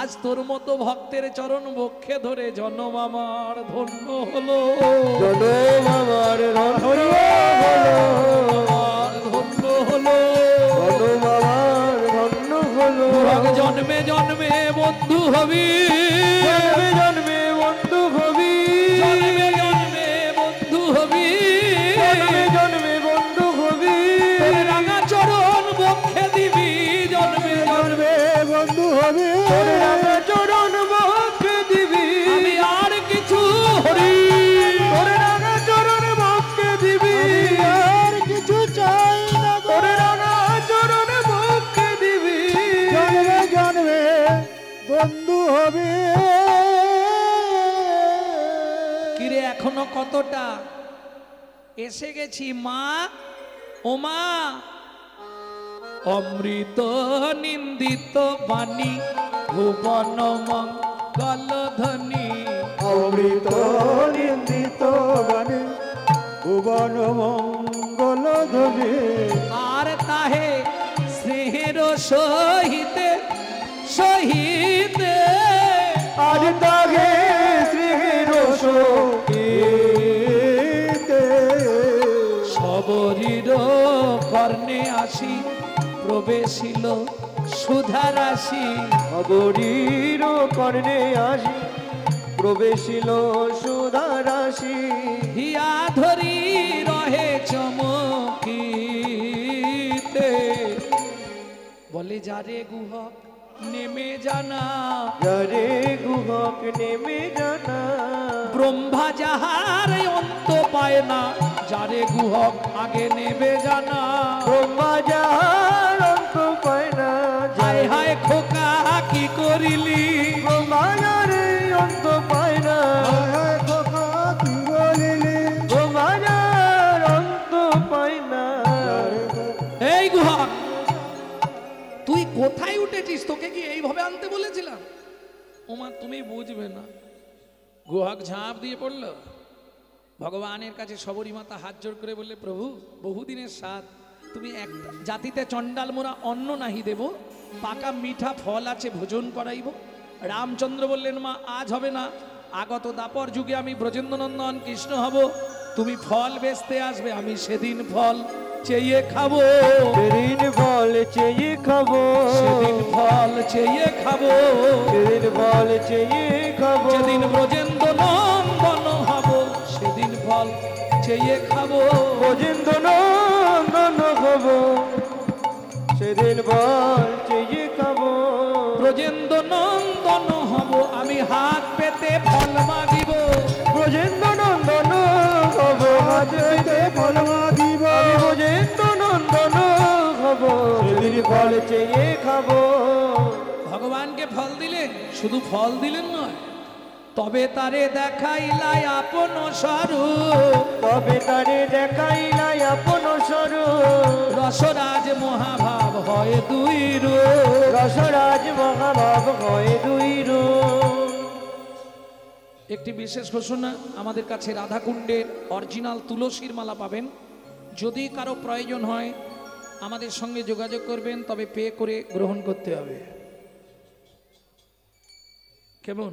আজ তোর মতো ভক্তের চরণ বক্ষে ধরে জন্ম আমার ধন্য হলো, জন্ম আমার ধন্য হলো, ধন্য হলো, জন্ম আমার ধন্য হলো। জন্মে জন্মে বন্ধু হবি, জন্মে জন্মে বন্ধু হবি, জন্মে জন্মে বন্ধু হবি, জন্মে জন্মে বন্ধু হবি। তোর রাঙা চরণ বক্ষে দিবি, জন্মে জন্মে বন্ধু হবি, তোর রাঙা চরণ বক্ষে দিবি। আমি আর কিছু হরি, তোর রাঙা চরণ বক্ষে দিবি, আর কিছু চাই না। তোর রাঙা চরণ বক্ষে হবে। কিরে এখনো কতটা? এসে গেছি মা, ও মা। অমৃত নিন্দিত বাণী ভুবন মঙ্গল ধ্বনি। অমৃত নিন্দিত বাণী ভুবন মঙ্গল ধ্বনি। আর তাহে স্নেহের সহিতে সহিতে, আজ তাগে শ্রীর সহিতে সবরীর কর্ণে আসি প্রবেশিল সুধারাশি। অবরীর কর্ণে আসি প্রবেশিল সুধারাশি। হিয়া ধরি রহে চমকিতে, বলে যারে গুহক নেমে জানা, যারে গুহক নেমে জানা। ব্রহ্মা যাহার অন্ত পায় না, যারে গুহক আগে নেবে জানা। ব্রহ্মা যাহার অন্ত পায় না, হায় হায় খোকা কি করিলি। ব্রহ্মা যারে অন্ত পায় না, ব্রহ্মা যার অন্ত পায় না। এই গুহক, তুই কোথায় উঠেছিস? তোকে কি এইভাবে আনতে বলেছিলাম? ওমা তুমি বুঝবে না। গুহক ঝাঁপ দিয়ে পড়ল ভগবানের কাছে। সবরী মাতা হাত জোড় করে বললে, প্রভু বহুদিনের স্বাদ, তুমি এক জাতিতে চণ্ডাল মোরা অন্ন নাহি দেব, পাকা মিঠা ফল আছে ভোজন করাইব। রামচন্দ্র বললেন, মা আজ হবে না, আগত দাপর যুগে আমি ব্রজেন্দ্রনন্দন কৃষ্ণ হব, তুমি ফল বেচতে আসবে, আমি সেদিন ফল চেয়ে খাবো। সেদিন ফল চেয়ে খাবো, সেদিন ফল চেয়ে খাবো, সেদিন ফল চেয়ে খাবো। যেদিন ব্রজেন্দ্র নন্দন হব, সেদিন ফল চেয়ে খাবো। ব্রজেন্দ্র নন্দন হব, সেদিন ফল চেয়ে খাবো। ব্রজেন্দ্র নন্দন হব, আমি হাত পেতে ফল মাগিব। ব্রজেন্দ্র নন্দন হব, হাত পেতে ফল মাগিব। আমি ব্রজেন্দ্র নন্দন হব, সেদিন ফল চেয়ে খাবো। ভগবানকে ফল দিলেন, শুধু ফল দিলেন নয়, তবে তারে দেখাইলাই আপন স্বরূপ। তবে তারে দেখাইলাই আপন স্বরূপ। রসরাজ মহাভাব হয় দুই রূপ। রসরাজ মহাভাব হয় দুই রূপ। একটি বিশেষ ঘোষণা, আমাদের কাছে রাধাকুণ্ডের অরিজিনাল তুলসীর মালা পাবেন। যদি কারো প্রয়োজন হয় আমাদের সঙ্গে যোগাযোগ করবেন, তবে পে করে গ্রহণ করতে হবে। কেমন?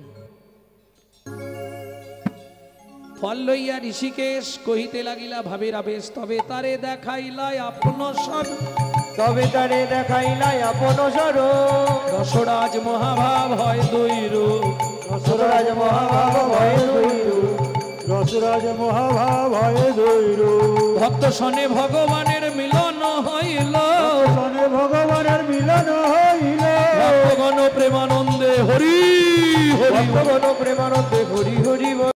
ফল লইয়া ঋষিকেশ কহিতে লাগিলা ভাবের আবেশ, তবে তারে দেখাইলাই আপন স্বরূপ। তবে তারে দেখাইলাই আপন স্বরূপ। রসরাজ মহাভাব হয় দুই রূপ। রসরাজ মহাভাব হয় দুই রূপ। রসরাজ মহাভাব হয় দুই রূপ। ভক্ত সনে ভগবানের মিলন হইল, সনে ভগবানের মিলন হইল। ভক্তগণ প্রেমানন্দে হরি হরি, ভক্তগণ প্রেমানন্দে হরি হরি বল।